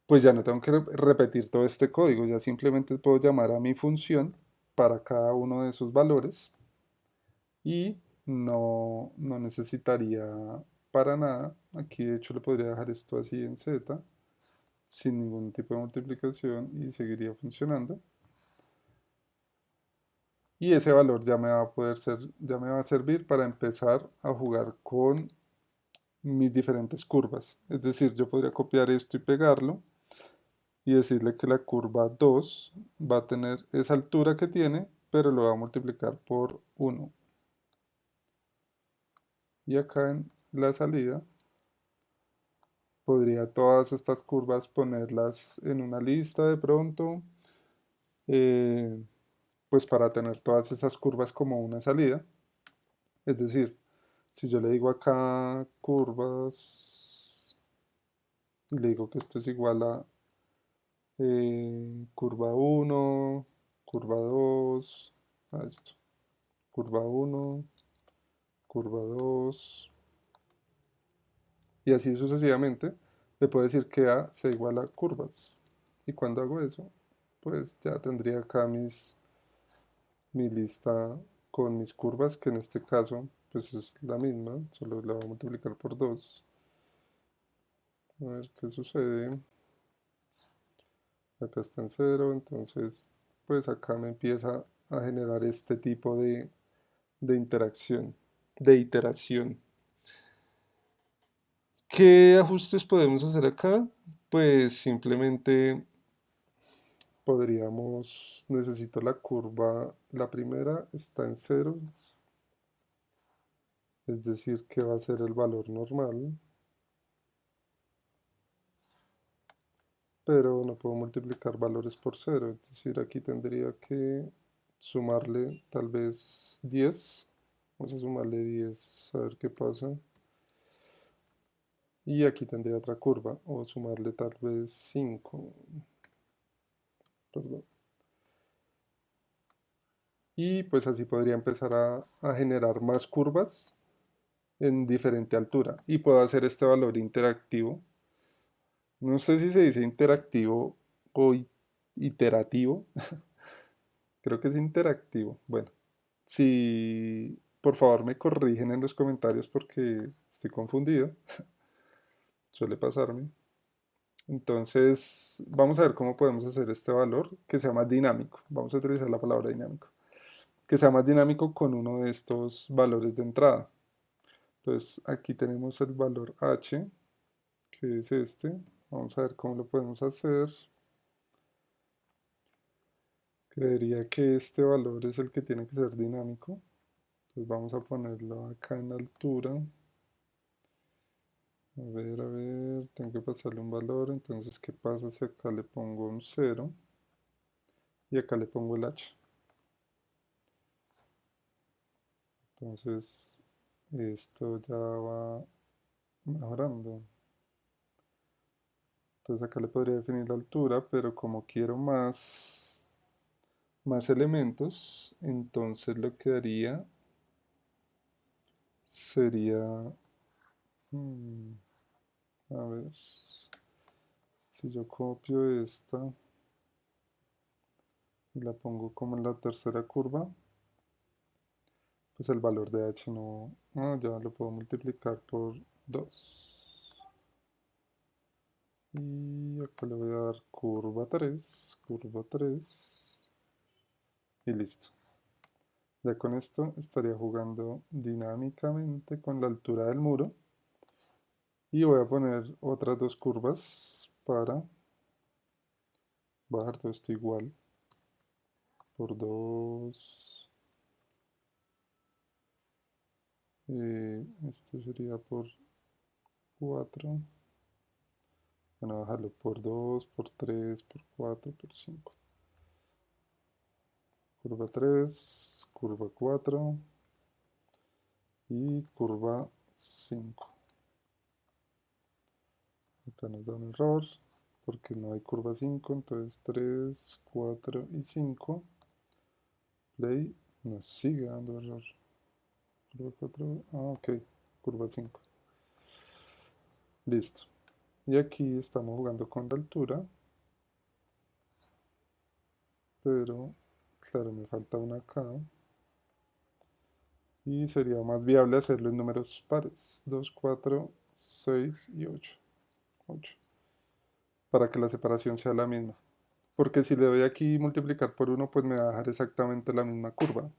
pues ya no tengo que repetir todo este código, ya simplemente puedo llamar a mi función para cada uno de esos valores y no necesitaría para nada, aquí de hecho le podría dejar esto así en Z, sin ningún tipo de multiplicación y seguiría funcionando. Y ese valor ya me va a poder ya me va a servir para empezar a jugar con mis diferentes curvas. Es decir, yo podría copiar esto y pegarlo y decirle que la curva 2 va a tener esa altura que tiene, pero lo va a multiplicar por 1. Y acá en la salida podría todas estas curvas ponerlas en una lista de pronto, eh, pues para tener todas esas curvas como una salida. Es decir, si yo le digo acá curvas y le digo que esto es igual a curva 1, curva 2, a esto, curva 1, curva 2 y así sucesivamente, le puedo decir que A sea igual a curvas. Y cuando hago eso, pues ya tendría acá mi lista con mis curvas, que en este caso pues es la misma, solo la voy a multiplicar por 2. A ver qué sucede. Acá está en 0, entonces pues acá me empieza a generar este tipo de interacción, de iteración. ¿Qué ajustes podemos hacer acá? Pues simplemente podríamos, necesito la curva, la primera está en 0, es decir que va a ser el valor normal, pero no puedo multiplicar valores por 0, es decir, aquí tendría que sumarle tal vez 10, vamos a sumarle 10, a ver qué pasa, y aquí tendría otra curva, o sumarle tal vez 5, perdón. Y pues así podría empezar a generar más curvas en diferente altura. Y puedo hacer este valor interactivo. No sé si se dice interactivo o iterativo. Creo que es interactivo. Bueno, si por favor me corrigen en los comentarios porque estoy confundido. Suele pasarme. Entonces, vamos a ver cómo podemos hacer este valor que sea más dinámico. Vamos a utilizar la palabra dinámico. Que sea más dinámico con uno de estos valores de entrada. Entonces aquí tenemos el valor h, que es este. Vamos a ver cómo lo podemos hacer. Creería que este valor es el que tiene que ser dinámico. Entonces vamos a ponerlo acá en altura. A ver, tengo que pasarle un valor. Entonces, ¿qué pasa si acá le pongo un 0? Y acá le pongo el h. Entonces, esto ya va mejorando. Entonces acá le podría definir la altura, pero como quiero más elementos, entonces lo que haría sería, mm, a ver, si yo copio esta y la pongo como en la tercera curva, pues el valor de h ya lo puedo multiplicar por 2. Y acá le voy a dar curva 3 y listo. Ya con esto estaría jugando dinámicamente con la altura del muro. Y voy a poner otras dos curvas para bajar todo esto igual por 2. Esto sería por 4. Bueno, bajarlo por 2, por 3, por 4, por 5. Curva 3, curva 4 y curva 5. Acá nos da un error porque no hay curva 5, entonces 3, 4 y 5. Play, nos sigue dando error. Curva 4, ok, curva 5. Listo. Y aquí estamos jugando con la altura, pero claro, me falta una acá. Y sería más viable hacerlo en números pares, 2, 4, 6 y 8. 8, para que la separación sea la misma. Porque si le doy aquí multiplicar por 1, pues me va a dejar exactamente la misma curva.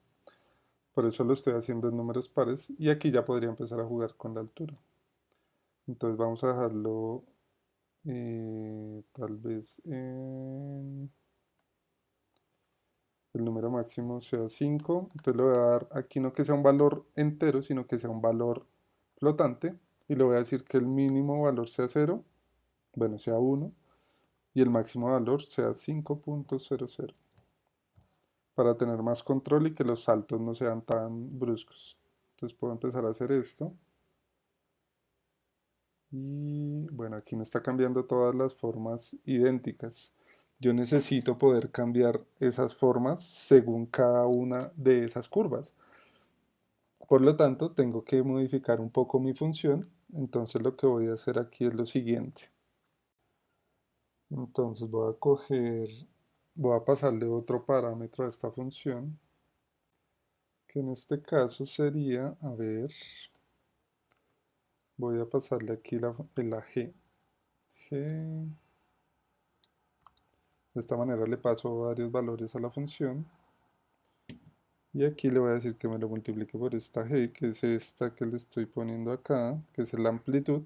Por eso lo estoy haciendo en números pares y aquí ya podría empezar a jugar con la altura. Entonces vamos a dejarlo tal vez en el número máximo sea 5. Entonces le voy a dar aquí no que sea un valor entero, sino que sea un valor flotante. Y le voy a decir que el mínimo valor sea 0, bueno, sea 1, y el máximo valor sea 5.00, para tener más control y que los saltos no sean tan bruscos. Entonces puedo empezar a hacer esto. Y bueno, aquí me está cambiando todas las formas idénticas. Yo necesito poder cambiar esas formas según cada una de esas curvas. Por lo tanto, tengo que modificar un poco mi función. Entonces lo que voy a hacer aquí es lo siguiente. Entonces voy a pasarle otro parámetro a esta función, que en este caso sería, a ver, voy a pasarle aquí la g. De esta manera le paso varios valores a la función. Y aquí le voy a decir que me lo multiplique por esta g, que es esta que le estoy poniendo acá, que es la amplitud.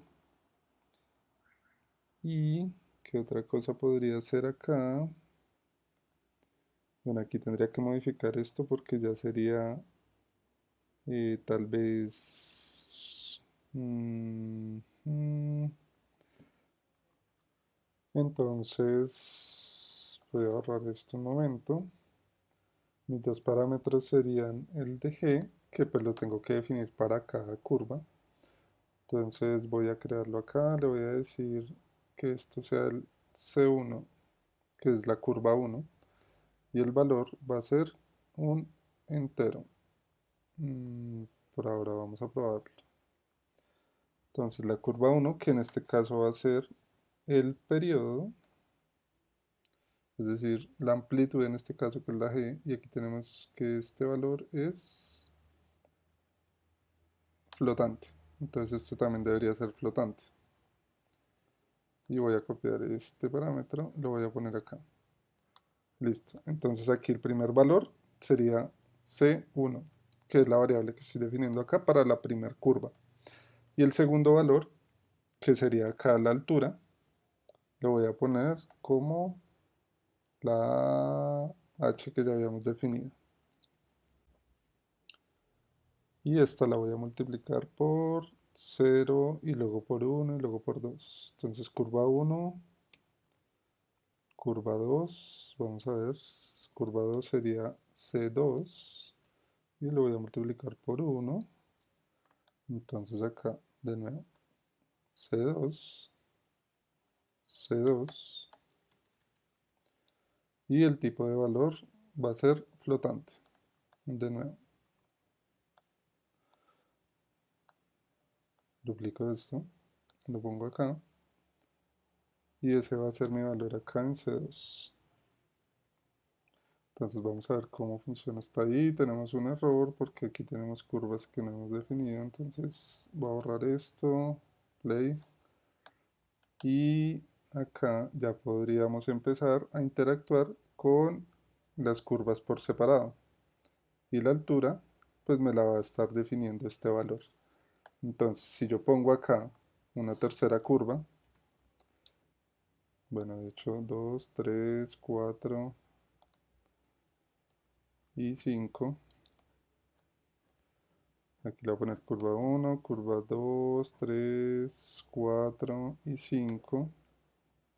Y qué otra cosa podría ser acá. Bueno, aquí tendría que modificar esto porque ya sería tal vez... entonces voy a borrar esto un momento. Mis dos parámetros serían el de g, que pues lo tengo que definir para cada curva. Entonces voy a crearlo acá, le voy a decir que esto sea el C1, que es la curva 1, y el valor va a ser un entero. Por ahora vamos a probarlo. Entonces la curva 1, que en este caso va a ser el periodo, es decir, la amplitud en este caso que es la g, y aquí tenemos que este valor es flotante. Entonces esto también debería ser flotante. Y voy a copiar este parámetro, lo voy a poner acá. Listo. Entonces aquí el primer valor sería C1, que es la variable que estoy definiendo acá para la primera curva. Y el segundo valor, que sería acá la altura, lo voy a poner como la h que ya habíamos definido. Y esta la voy a multiplicar por 0 y luego por 1 y luego por 2. Entonces curva 1, curva 2, vamos a ver, curva 2 sería C2 y lo voy a multiplicar por 1. Entonces acá de nuevo C2, C2 y el tipo de valor va a ser flotante. De nuevo duplico esto, lo pongo acá y ese va a ser mi valor acá en C2. Entonces vamos a ver cómo funciona hasta ahí. Tenemos un error porque aquí tenemos curvas que no hemos definido. Entonces voy a borrar esto, play. Y acá ya podríamos empezar a interactuar con las curvas por separado. Y la altura, pues me la va a estar definiendo este valor. Entonces, si yo pongo acá una tercera curva, bueno, de hecho 2, 3, 4 y 5. Aquí le voy a poner curva 1, curva 2, 3, 4 y 5.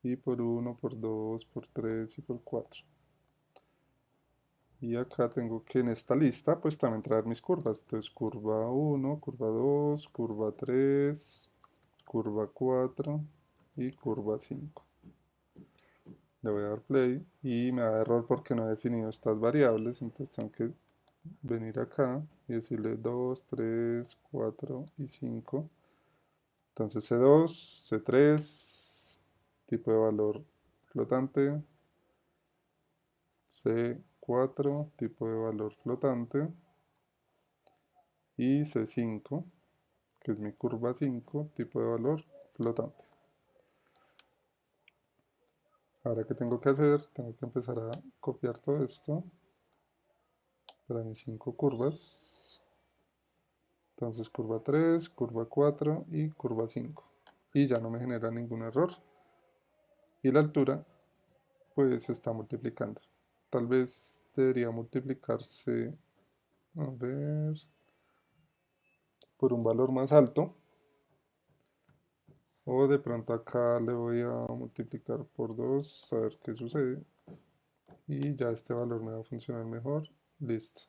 Y por 1, por 2, por 3 y por 4. Y acá tengo que en esta lista pues también traer mis curvas. Entonces curva 1, curva 2, curva 3, curva 4 y curva 5. Le voy a dar play y me da error porque no he definido estas variables. Entonces tengo que venir acá y decirle 2, 3, 4 y 5. Entonces C2, C3, tipo de valor flotante, C4, tipo de valor flotante, y C5, que es mi curva 5, tipo de valor flotante. Ahora, ¿qué tengo que hacer? Tengo que empezar a copiar todo esto para mis 5 curvas. Entonces curva 3, curva 4 y curva 5. Y ya no me genera ningún error. Y la altura pues se está multiplicando. Tal vez debería multiplicarse, a ver, por un valor más alto. O de pronto acá le voy a multiplicar por 2, a ver qué sucede. Y ya este valor me va a funcionar mejor. Listo.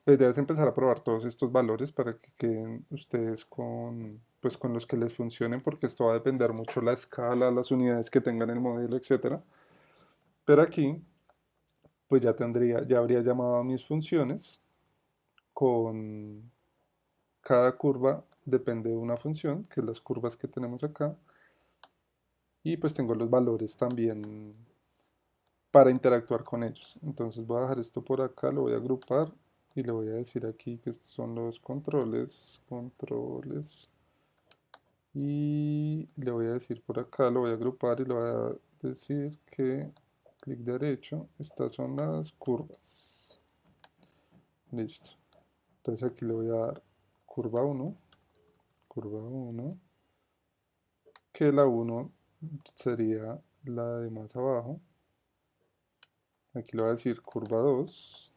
La idea es empezar a probar todos estos valores para que queden ustedes con, pues, con los que les funcionen, porque esto va a depender mucho la escala, las unidades que tengan el modelo, etcétera. Pero aquí, pues ya habría llamado a mis funciones con cada curva depende de una función, que es las curvas que tenemos acá. Y pues tengo los valores también para interactuar con ellos. Entonces voy a dejar esto por acá, lo voy a agrupar y le voy a decir aquí que estos son los controles. Y le voy a decir por acá, lo voy a agrupar y le voy a decir que clic derecho, estas son las curvas. Listo. Entonces aquí le voy a dar curva 1, que la 1 sería la de más abajo. Aquí le voy a decir curva 2,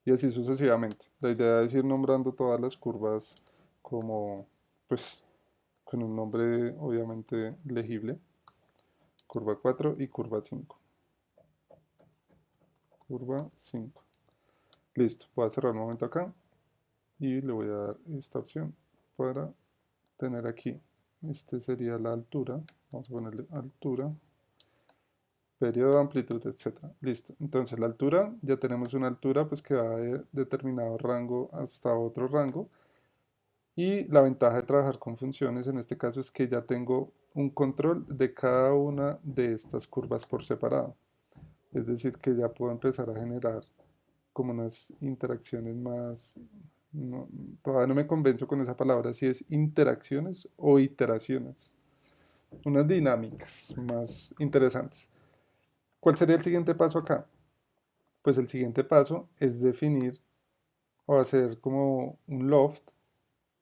y así sucesivamente. La idea es ir nombrando todas las curvas como, pues, con un nombre obviamente legible. Curva 4 y curva 5. Curva 5. Listo, voy a cerrar un momento acá y le voy a dar esta opción para tener aquí. Este sería la altura. Vamos a ponerle altura, periodo, amplitud, etcétera. Listo. Entonces la altura, ya tenemos una altura pues que va de determinado rango hasta otro rango. Y la ventaja de trabajar con funciones en este caso es que ya tengo un control de cada una de estas curvas por separado. Es decir, que ya puedo empezar a generar como unas interacciones más... todavía no me convenzo con esa palabra, si es interacciones o iteraciones. Unas dinámicas más interesantes. ¿Cuál sería el siguiente paso acá? Pues el siguiente paso es definir o hacer como un loft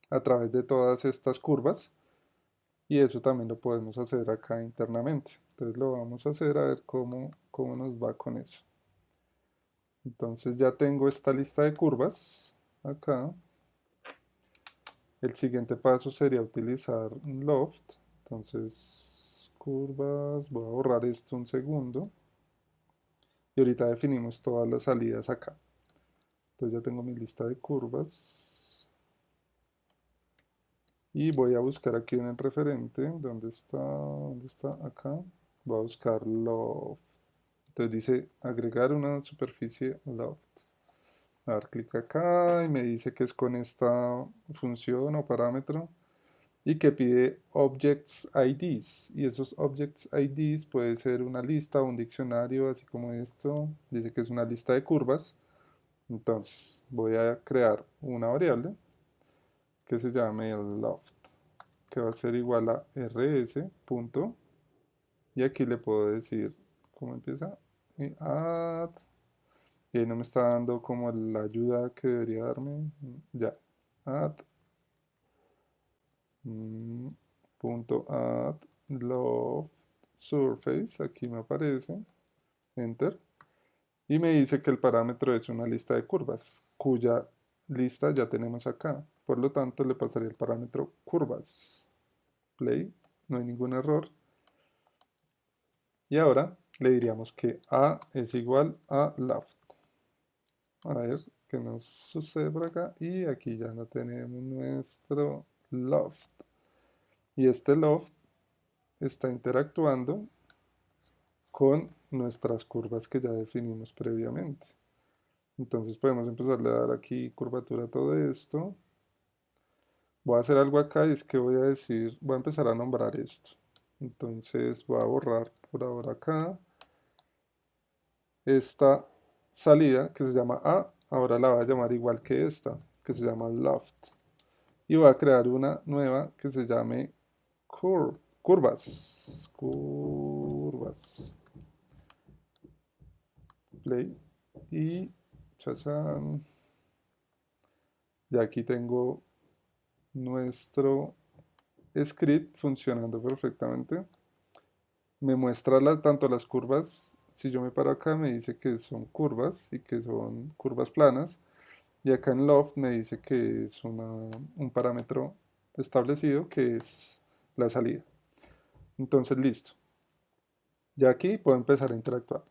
a través de todas estas curvas, y eso también lo podemos hacer acá internamente. Entonces lo vamos a hacer a ver cómo nos va con eso. Entonces ya tengo esta lista de curvas acá. El siguiente paso sería utilizar un loft. Entonces curvas, voy a borrar esto un segundo. Y ahorita definimos todas las salidas acá. Entonces ya tengo mi lista de curvas. Y voy a buscar aquí en el referente. ¿Dónde está? ¿Dónde está? Acá. Voy a buscar loft. Entonces dice agregar una superficie loft. A dar clic acá y me dice que es con esta función o parámetro y que pide objects IDs. Y esos objects IDs puede ser una lista o un diccionario, así como esto. Dice que es una lista de curvas. Entonces voy a crear una variable que se llame loft, que va a ser igual a rs. Punto, y aquí le puedo decir cómo empieza. Add. Y ahí no me está dando como la ayuda que debería darme. Ya. Add. Punto add loft surface. Aquí me aparece. Enter. y me dice que el parámetro es una lista de curvas, cuya lista ya tenemos acá. Por lo tanto, le pasaría el parámetro curvas. Play, no hay ningún error. Y ahora le diríamos que A es igual a loft. A ver qué nos sucede por acá. Y aquí ya no tenemos nuestro loft. Y este loft está interactuando con nuestras curvas que ya definimos previamente. Entonces podemos empezar a dar aquí curvatura a todo esto. Voy a hacer algo acá y es que voy a decir, voy a empezar a nombrar esto. Entonces voy a borrar por ahora acá esta salida que se llama A, ahora la voy a llamar igual que esta, que se llama loft. Y voy a crear una nueva que se llame curvas. Curvas. Play. Y chachán. Ya aquí tengo nuestro script funcionando perfectamente. Me muestra tanto las curvas. Si yo me paro acá me dice que son curvas y que son curvas planas. Y acá en loft me dice que es un parámetro establecido que es la salida. Entonces listo. Ya aquí puedo empezar a interactuar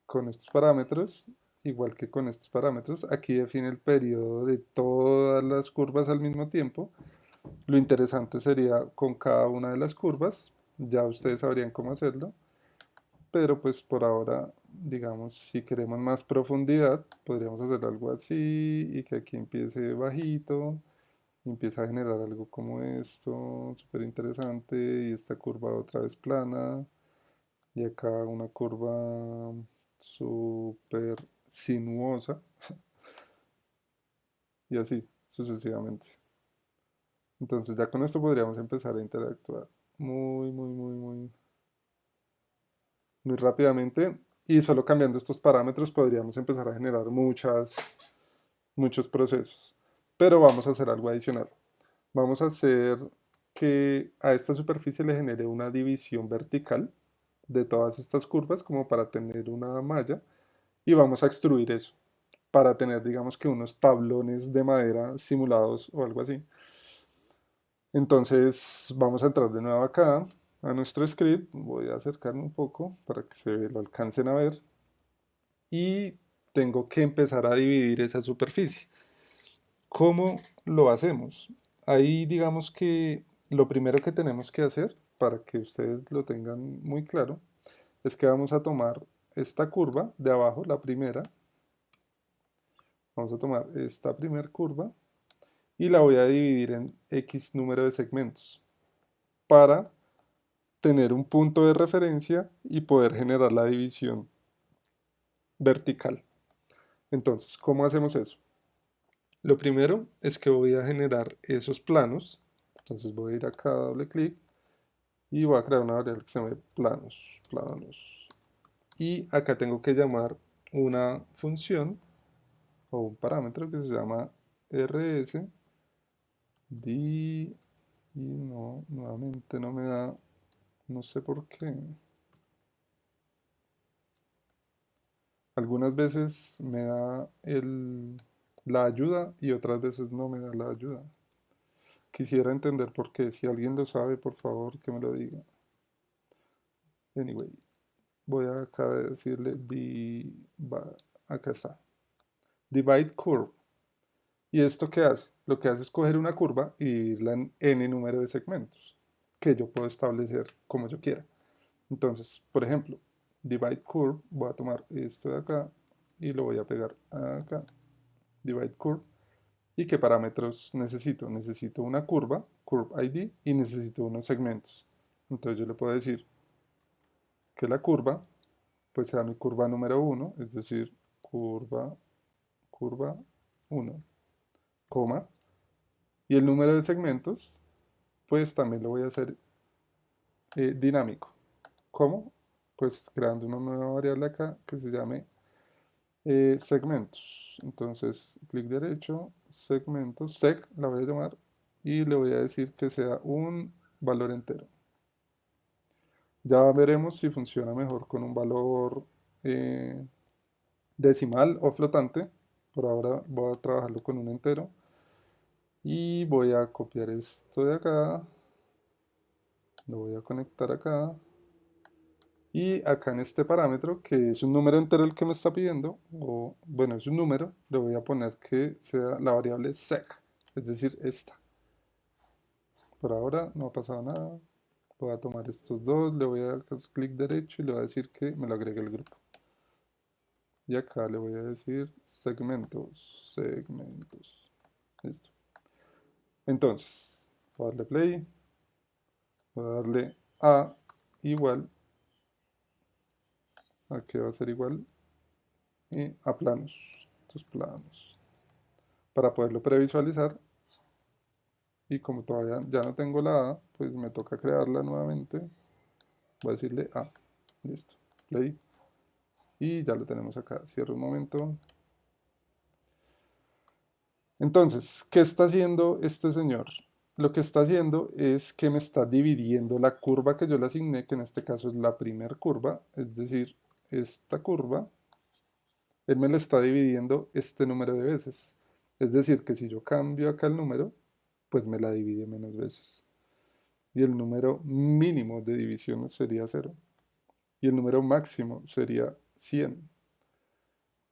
con estos parámetros, igual que con estos parámetros. Aquí define el periodo de todas las curvas al mismo tiempo. Lo interesante sería con cada una de las curvas. Ya ustedes sabrían cómo hacerlo. Pero pues por ahora, digamos, si queremos más profundidad, podríamos hacer algo así y que aquí empiece bajito y empieza a generar algo como esto, súper interesante, y esta curva otra vez plana, y acá una curva súper sinuosa, y así sucesivamente. Entonces ya con esto podríamos empezar a interactuar muy rápidamente, y solo cambiando estos parámetros podríamos empezar a generar muchos procesos. Pero vamos a hacer algo adicional. Vamos a hacer que a esta superficie le genere una división vertical de todas estas curvas como para tener una malla, y vamos a extruir eso para tener, digamos que unos tablones de madera simulados o algo así. Entonces vamos a entrar de nuevo acá a nuestro script. Voy a acercarme un poco para que se lo alcancen a ver. Y tengo que empezar a dividir esa superficie. ¿Cómo lo hacemos? Ahí digamos que lo primero que tenemos que hacer, para que ustedes lo tengan muy claro, es que vamos a tomar esta curva de abajo, la primera. Vamos a tomar esta primera curva y la voy a dividir en X número de segmentos para tener un punto de referencia y poder generar la división vertical. Entonces, ¿cómo hacemos eso? Lo primero es que voy a generar esos planos. Entonces voy a ir acá, doble clic, y voy a crear una variable que se llame planos. Y acá tengo que llamar una función o un parámetro que se llama rs y no, nuevamente no me da, no sé por qué. Algunas veces me da la ayuda y otras veces no me da la ayuda. Quisiera entender por qué. Si alguien lo sabe, por favor, que me lo diga. Anyway, voy a acá decirle acá está. Divide curve. ¿Y esto qué hace? Lo que hace es coger una curva y dividirla en n número de segmentos que yo puedo establecer como yo quiera. Entonces, por ejemplo, divide curve, voy a tomar esto de acá y lo voy a pegar acá. Divide curve. ¿Y qué parámetros necesito? Necesito una curva, curve ID, y necesito unos segmentos. Entonces yo le puedo decir que la curva pues sea mi curva número 1, es decir, curva 1, coma, y el número de segmentos pues también lo voy a hacer dinámico. ¿Cómo? Pues creando una nueva variable acá que se llame segmentos. Entonces, clic derecho, segmentos, seg la voy a llamar, y le voy a decir que sea un valor entero. Ya veremos si funciona mejor con un valor decimal o flotante. Por ahora voy a trabajarlo con un entero. Y voy a copiar esto de acá. Lo voy a conectar acá. Y acá en este parámetro, que es un número entero el que me está pidiendo, o bueno, es un número, le voy a poner que sea la variable sec, es decir, esta. Por ahora no ha pasado nada. Voy a tomar estos dos, le voy a dar clic derecho y le voy a decir que me lo agregue al grupo. Y acá le voy a decir segmentos, segmentos. Listo. Entonces, voy a darle play, voy a darle a igual, a que va a ser igual, y a planos, estos planos, para poderlo previsualizar. Y como todavía ya no tengo la A, pues me toca crearla nuevamente. Voy a decirle A. Listo. Play. Y ya lo tenemos acá. Cierro un momento. Entonces, ¿qué está haciendo este señor? Lo que está haciendo es que me está dividiendo la curva que yo le asigné, que en este caso es la primera curva, es decir, esta curva, él me la está dividiendo este número de veces. Es decir, que si yo cambio acá el número, pues me la divide menos veces. Y el número mínimo de divisiones sería 0. Y el número máximo sería 100.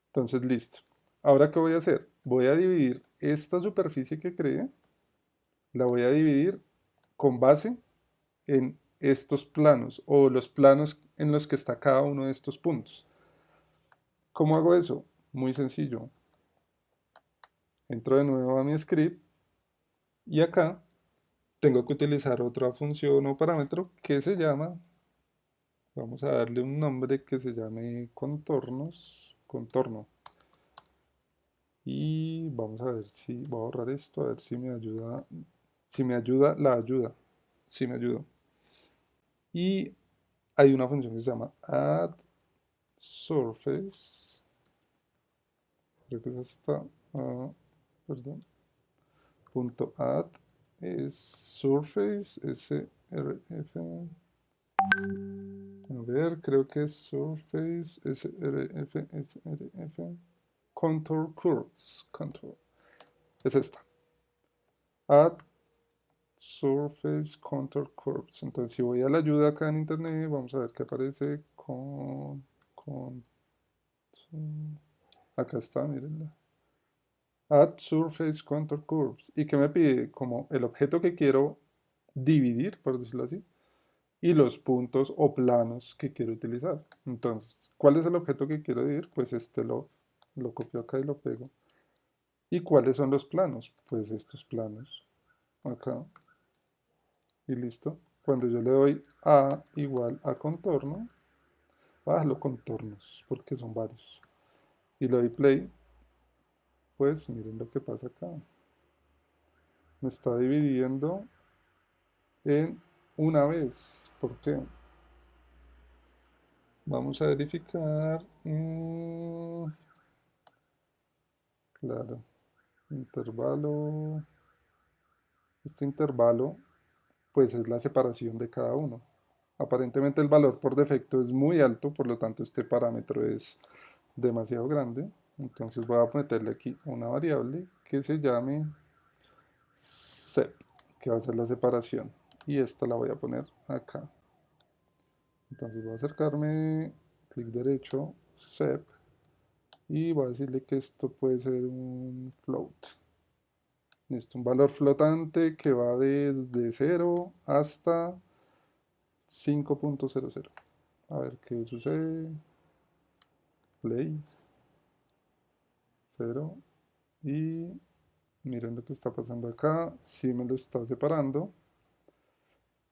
Entonces, listo. Ahora, ¿qué voy a hacer? Voy a dividir esta superficie que creé, la voy a dividir con base en estos planos o los planos en los que está cada uno de estos puntos. ¿Cómo hago eso? Muy sencillo. Entro de nuevo a mi script y acá tengo que utilizar otra función o parámetro que se llama, vamos a darle un nombre que se llame contornos, contorno. Y vamos a ver si, voy a borrar esto, a ver si me ayuda la ayuda, si me ayuda. Y hay una función que se llama add surface, creo que es esta, perdón, punto add es surface, srf, a ver, creo que es surface, srf, contour curves, contour, es esta, add Surface Contour Curves. Entonces, si voy a la ayuda acá en internet, vamos a ver qué aparece con acá está, mírenla. Add Surface Contour Curves. ¿Y qué me pide? Como el objeto que quiero dividir, por decirlo así, y los puntos o planos que quiero utilizar. Entonces, ¿cuál es el objeto que quiero dividir? Pues este lo copio acá y lo pego. ¿Y cuáles son los planos? Pues estos planos. Acá. Y listo. Cuando yo le doy a igual a contorno, los contornos, porque son varios. Y le doy play, pues miren lo que pasa acá. Me está dividiendo en una vez. ¿Por qué? Vamos a verificar. Claro, intervalo. Este intervalo, pues es la separación de cada uno. Aparentemente el valor por defecto es muy alto, por lo tanto este parámetro es demasiado grande. Entonces voy a meterle aquí una variable que se llame sep, que va a ser la separación. Y esta la voy a poner acá. Entonces voy a acercarme, clic derecho, sep, y voy a decirle que esto puede ser un float. Listo, un valor flotante que va desde 0 hasta 5.00. A ver qué sucede. Play. 0. Y miren lo que está pasando acá. Sí me lo está separando.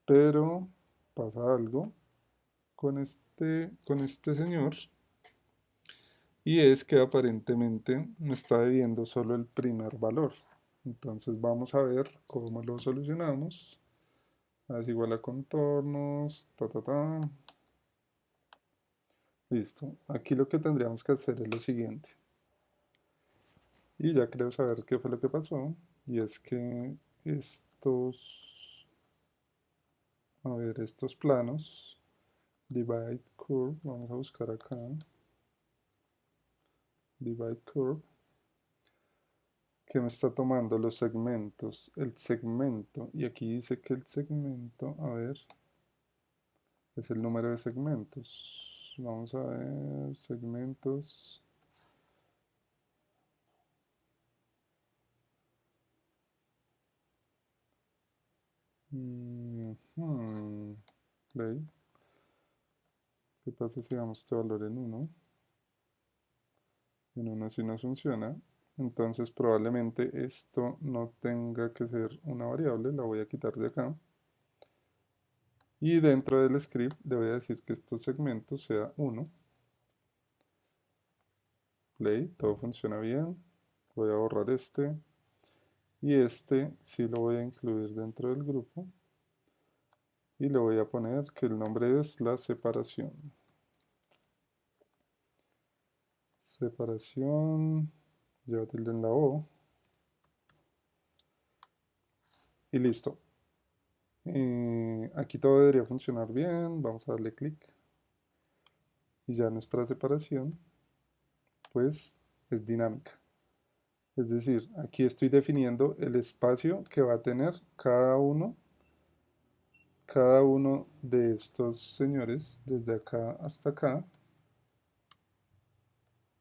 Pero pasa algo con este señor. Y es que aparentemente me está debiendo solo el primer valor. Entonces vamos a ver cómo lo solucionamos. Es igual a contornos. Listo. Aquí lo que tendríamos que hacer es lo siguiente. Y ya creo saber qué fue lo que pasó. Y es que a ver, estos planos, divide curve, vamos a buscar acá. divide curve, que me está tomando los segmentos, el segmento, y aquí dice que el segmento, a ver, es el número de segmentos. Vamos a ver, segmentos. Play. ¿Qué pasa si damos este valor en 1? En 1 si no funciona. Entonces probablemente esto no tenga que ser una variable, la voy a quitar de acá. Y dentro del script le voy a decir que estos segmentos sea 1. Play, todo funciona bien. Voy a borrar este. Y este sí lo voy a incluir dentro del grupo. Y le voy a poner que el nombre es la separación. Separación, lleva tilde en la O. Y listo. Aquí todo debería funcionar bien. Vamos a darle clic. Y ya nuestra separación, pues, es dinámica. Es decir, aquí estoy definiendo el espacio que va a tener cada uno de estos señores, desde acá hasta acá.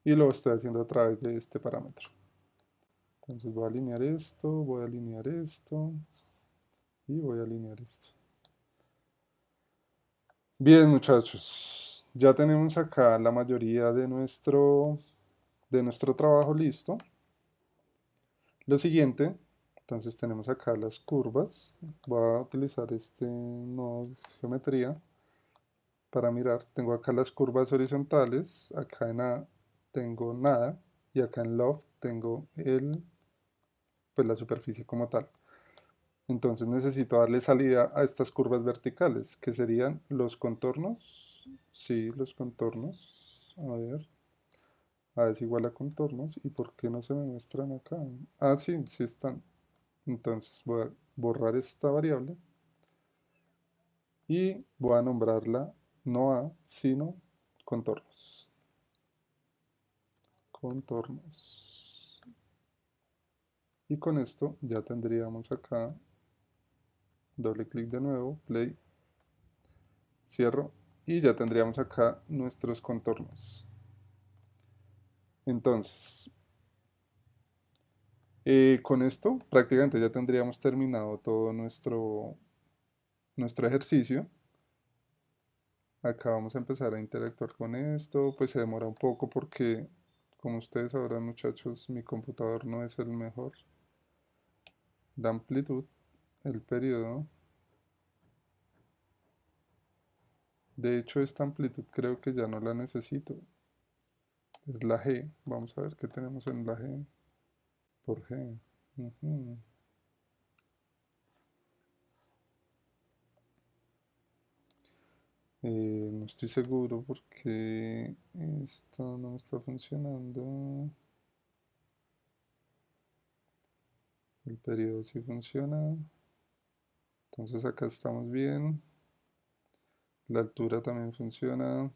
Y lo estoy haciendo a través de este parámetro. Entonces voy a alinear esto, voy a alinear esto y voy a alinear esto. Bien, muchachos, ya tenemos acá la mayoría de nuestro trabajo listo. Lo siguiente, entonces tenemos acá las curvas. Voy a utilizar este nodo de geometría para mirar. Tengo acá las curvas horizontales, acá en A tengo nada y acá en Loft tengo pues la superficie como tal. Entonces necesito darle salida a estas curvas verticales, que serían los contornos. Sí, los contornos. A ver. A es igual a contornos. ¿Y por qué no se me muestran acá? Ah, sí, sí están. Entonces voy a borrar esta variable y voy a nombrarla no A, sino contornos. Contornos. Y con esto ya tendríamos acá, doble clic de nuevo, play, cierro, y ya tendríamos acá nuestros contornos. Entonces, con esto prácticamente ya tendríamos terminado todo nuestro ejercicio. Acá vamos a empezar a interactuar con esto, pues se demora un poco porque, como ustedes sabrán muchachos, mi computador no es el mejor. La amplitud, el periodo. De hecho, esta amplitud creo que ya no la necesito. Es la G. Vamos a ver qué tenemos en la G. Por G. Ujú. No estoy seguro porque esto no está funcionando. El periodo sí funciona. Entonces acá estamos bien. La altura también funciona.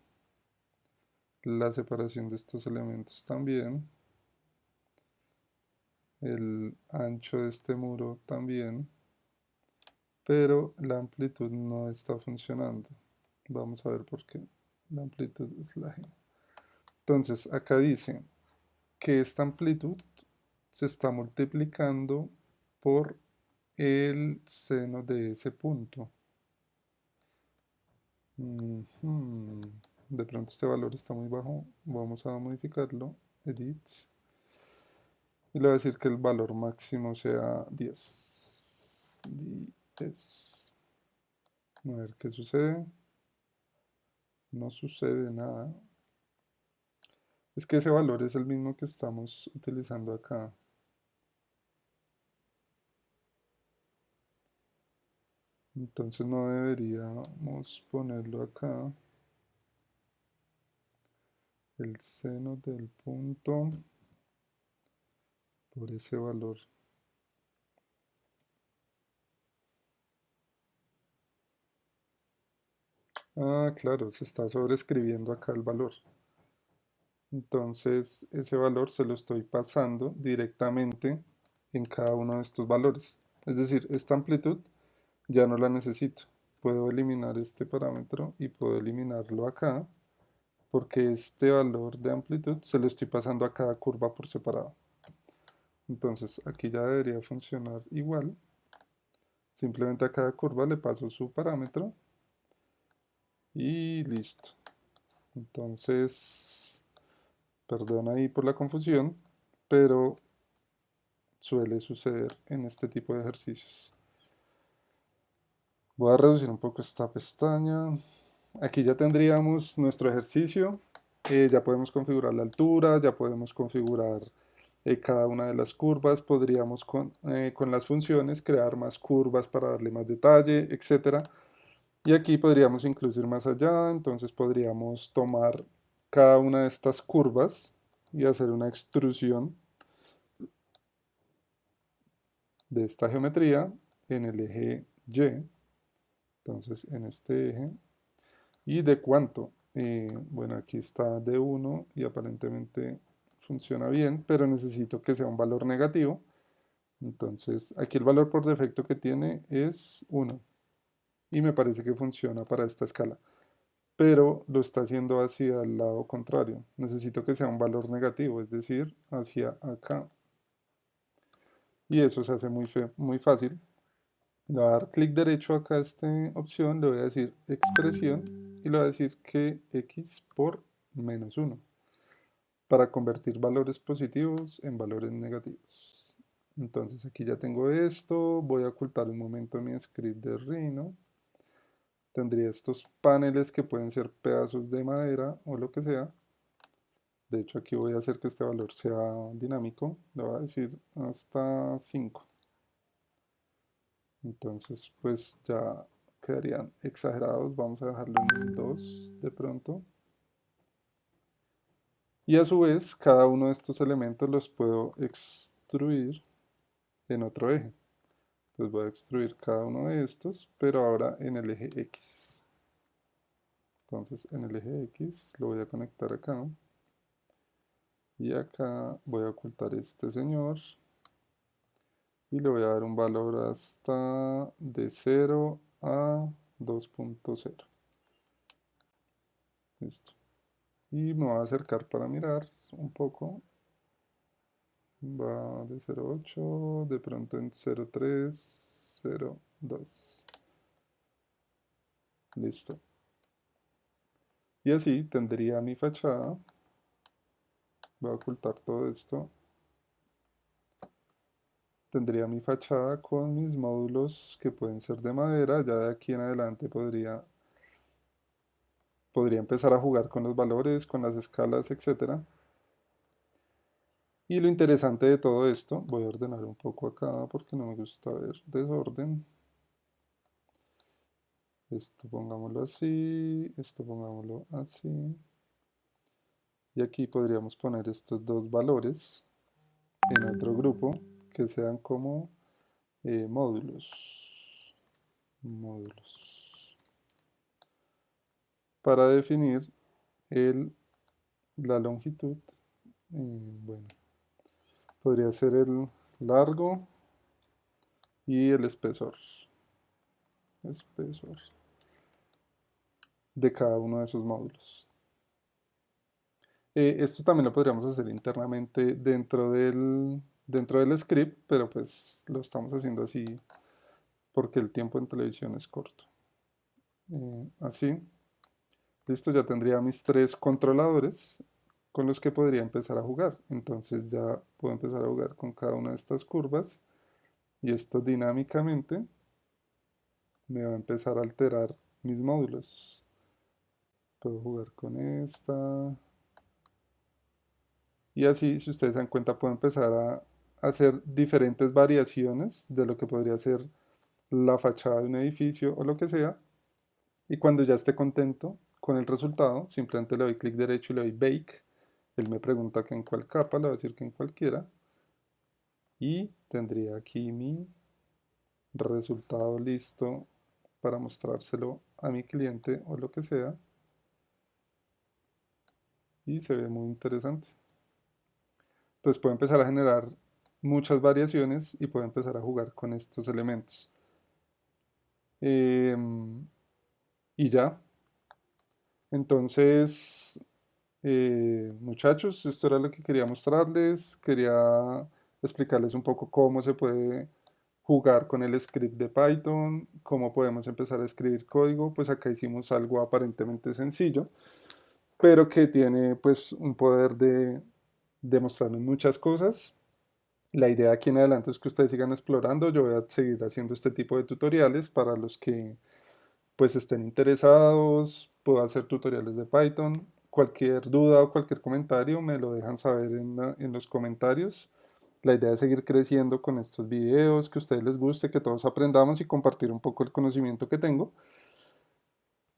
La separación de estos elementos también. El ancho de este muro también. Pero la amplitud no está funcionando. Vamos a ver por qué. La amplitud es la G. Entonces acá dice que esta amplitud se está multiplicando por el seno de ese punto. De pronto este valor está muy bajo. Vamos a modificarlo. Edit. Y le voy a decir que el valor máximo sea 10. 10. A ver qué sucede. No sucede nada. Es que ese valor es el mismo que estamos utilizando acá. Entonces no deberíamos ponerlo acá. El seno del punto por ese valor. Ah, claro, se está sobreescribiendo acá el valor. Entonces ese valor se lo estoy pasando directamente en cada uno de estos valores. Es decir, esta amplitud ya no la necesito. Puedo eliminar este parámetro y puedo eliminarlo acá porque este valor de amplitud se lo estoy pasando a cada curva por separado. Entonces aquí ya debería funcionar igual. Simplemente a cada curva le paso su parámetro y listo. Entonces, perdón ahí por la confusión, pero suele suceder en este tipo de ejercicios. Voy a reducir un poco esta pestaña. Aquí ya tendríamos nuestro ejercicio. Ya podemos configurar la altura, ya podemos configurar cada una de las curvas. Podríamos con las funciones crear más curvas para darle más detalle, etcétera. Y aquí podríamos incluso ir más allá. Entonces podríamos tomar cada una de estas curvas y hacer una extrusión de esta geometría en el eje Y. Entonces en este eje. ¿Y de cuánto? Bueno, aquí está de 1 y aparentemente funciona bien, pero necesito que sea un valor negativo. Entonces aquí el valor por defecto que tiene es 1 y me parece que funciona para esta escala, pero lo está haciendo hacia el lado contrario. Necesito que sea un valor negativo, es decir, hacia acá. Y eso se hace muy fácil. Le voy a dar clic derecho acá a esta opción, le voy a decir expresión y le voy a decir que x por -1 para convertir valores positivos en valores negativos. Entonces aquí ya tengo esto, voy a ocultar un momento mi script de Rhino. Tendría estos paneles que pueden ser pedazos de madera o lo que sea. De hecho aquí voy a hacer que este valor sea dinámico, le voy a decir hasta 5. Entonces, pues ya quedarían exagerados. Vamos a dejarlo en 2 de pronto. Y a su vez, cada uno de estos elementos los puedo extruir en otro eje. Entonces voy a extruir cada uno de estos, pero ahora en el eje X. Entonces en el eje X lo voy a conectar acá. Y acá voy a ocultar este señor. Y le voy a dar un valor hasta de 0 a 2.0. Listo. Y me voy a acercar para mirar un poco. Va de 0.8, de pronto en 0.3, 0.2. Listo. Y así tendría mi fachada. Voy a ocultar todo esto. Tendría mi fachada con mis módulos que pueden ser de madera. Ya de aquí en adelante podría empezar a jugar con los valores, con las escalas, etcétera. Y lo interesante de todo esto, voy a ordenar un poco acá porque no me gusta ver desorden. Esto pongámoslo así, esto pongámoslo así. Y aquí podríamos poner estos dos valores en otro grupo que sean como módulos. Módulos. Para definir la longitud, bueno, podría ser el largo y el espesor. Espesor de cada uno de esos módulos. Esto también lo podríamos hacer internamente dentro del script, pero pues lo estamos haciendo así porque el tiempo en televisión es corto. Así, listo, ya tendría mis tres controladores con los que podría empezar a jugar. Entonces ya puedo empezar a jugar con cada una de estas curvas y esto dinámicamente me va a empezar a alterar mis módulos. Puedo jugar con esta. Y así, si ustedes se dan cuenta, puedo empezar a hacer diferentes variaciones de lo que podría ser la fachada de un edificio o lo que sea. Y cuando ya esté contento con el resultado, simplemente le doy clic derecho y le doy Bake. Él me pregunta que en cuál capa, le voy a decir que en cualquiera. Y tendría aquí mi resultado listo para mostrárselo a mi cliente o lo que sea. y se ve muy interesante. Entonces puedo empezar a generar muchas variaciones y puedo empezar a jugar con estos elementos. Em, y ya, entonces, muchachos, esto era lo que quería mostrarles. Quería explicarles un poco cómo se puede jugar con el script de Python, cómo podemos empezar a escribir código. Pues acá hicimos algo aparentemente sencillo, pero que tiene pues un poder de mostrarnos muchas cosas. La idea aquí en adelante es que ustedes sigan explorando. Yo voy a seguir haciendo este tipo de tutoriales para los que pues estén interesados. Puedo hacer tutoriales de Python. Cualquier duda o cualquier comentario me lo dejan saber en los comentarios. La idea es seguir creciendo con estos videos, que a ustedes les guste, que todos aprendamos y compartir un poco el conocimiento que tengo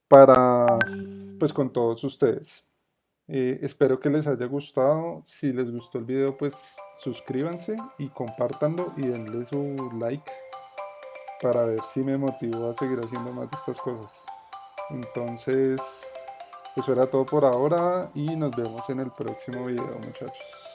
para, pues, con todos ustedes. Espero que les haya gustado. Si les gustó el video, pues suscríbanse y compártanlo y denle su like para ver si me motivo a seguir haciendo más de estas cosas. Entonces, eso era todo por ahora y nos vemos en el próximo video, muchachos.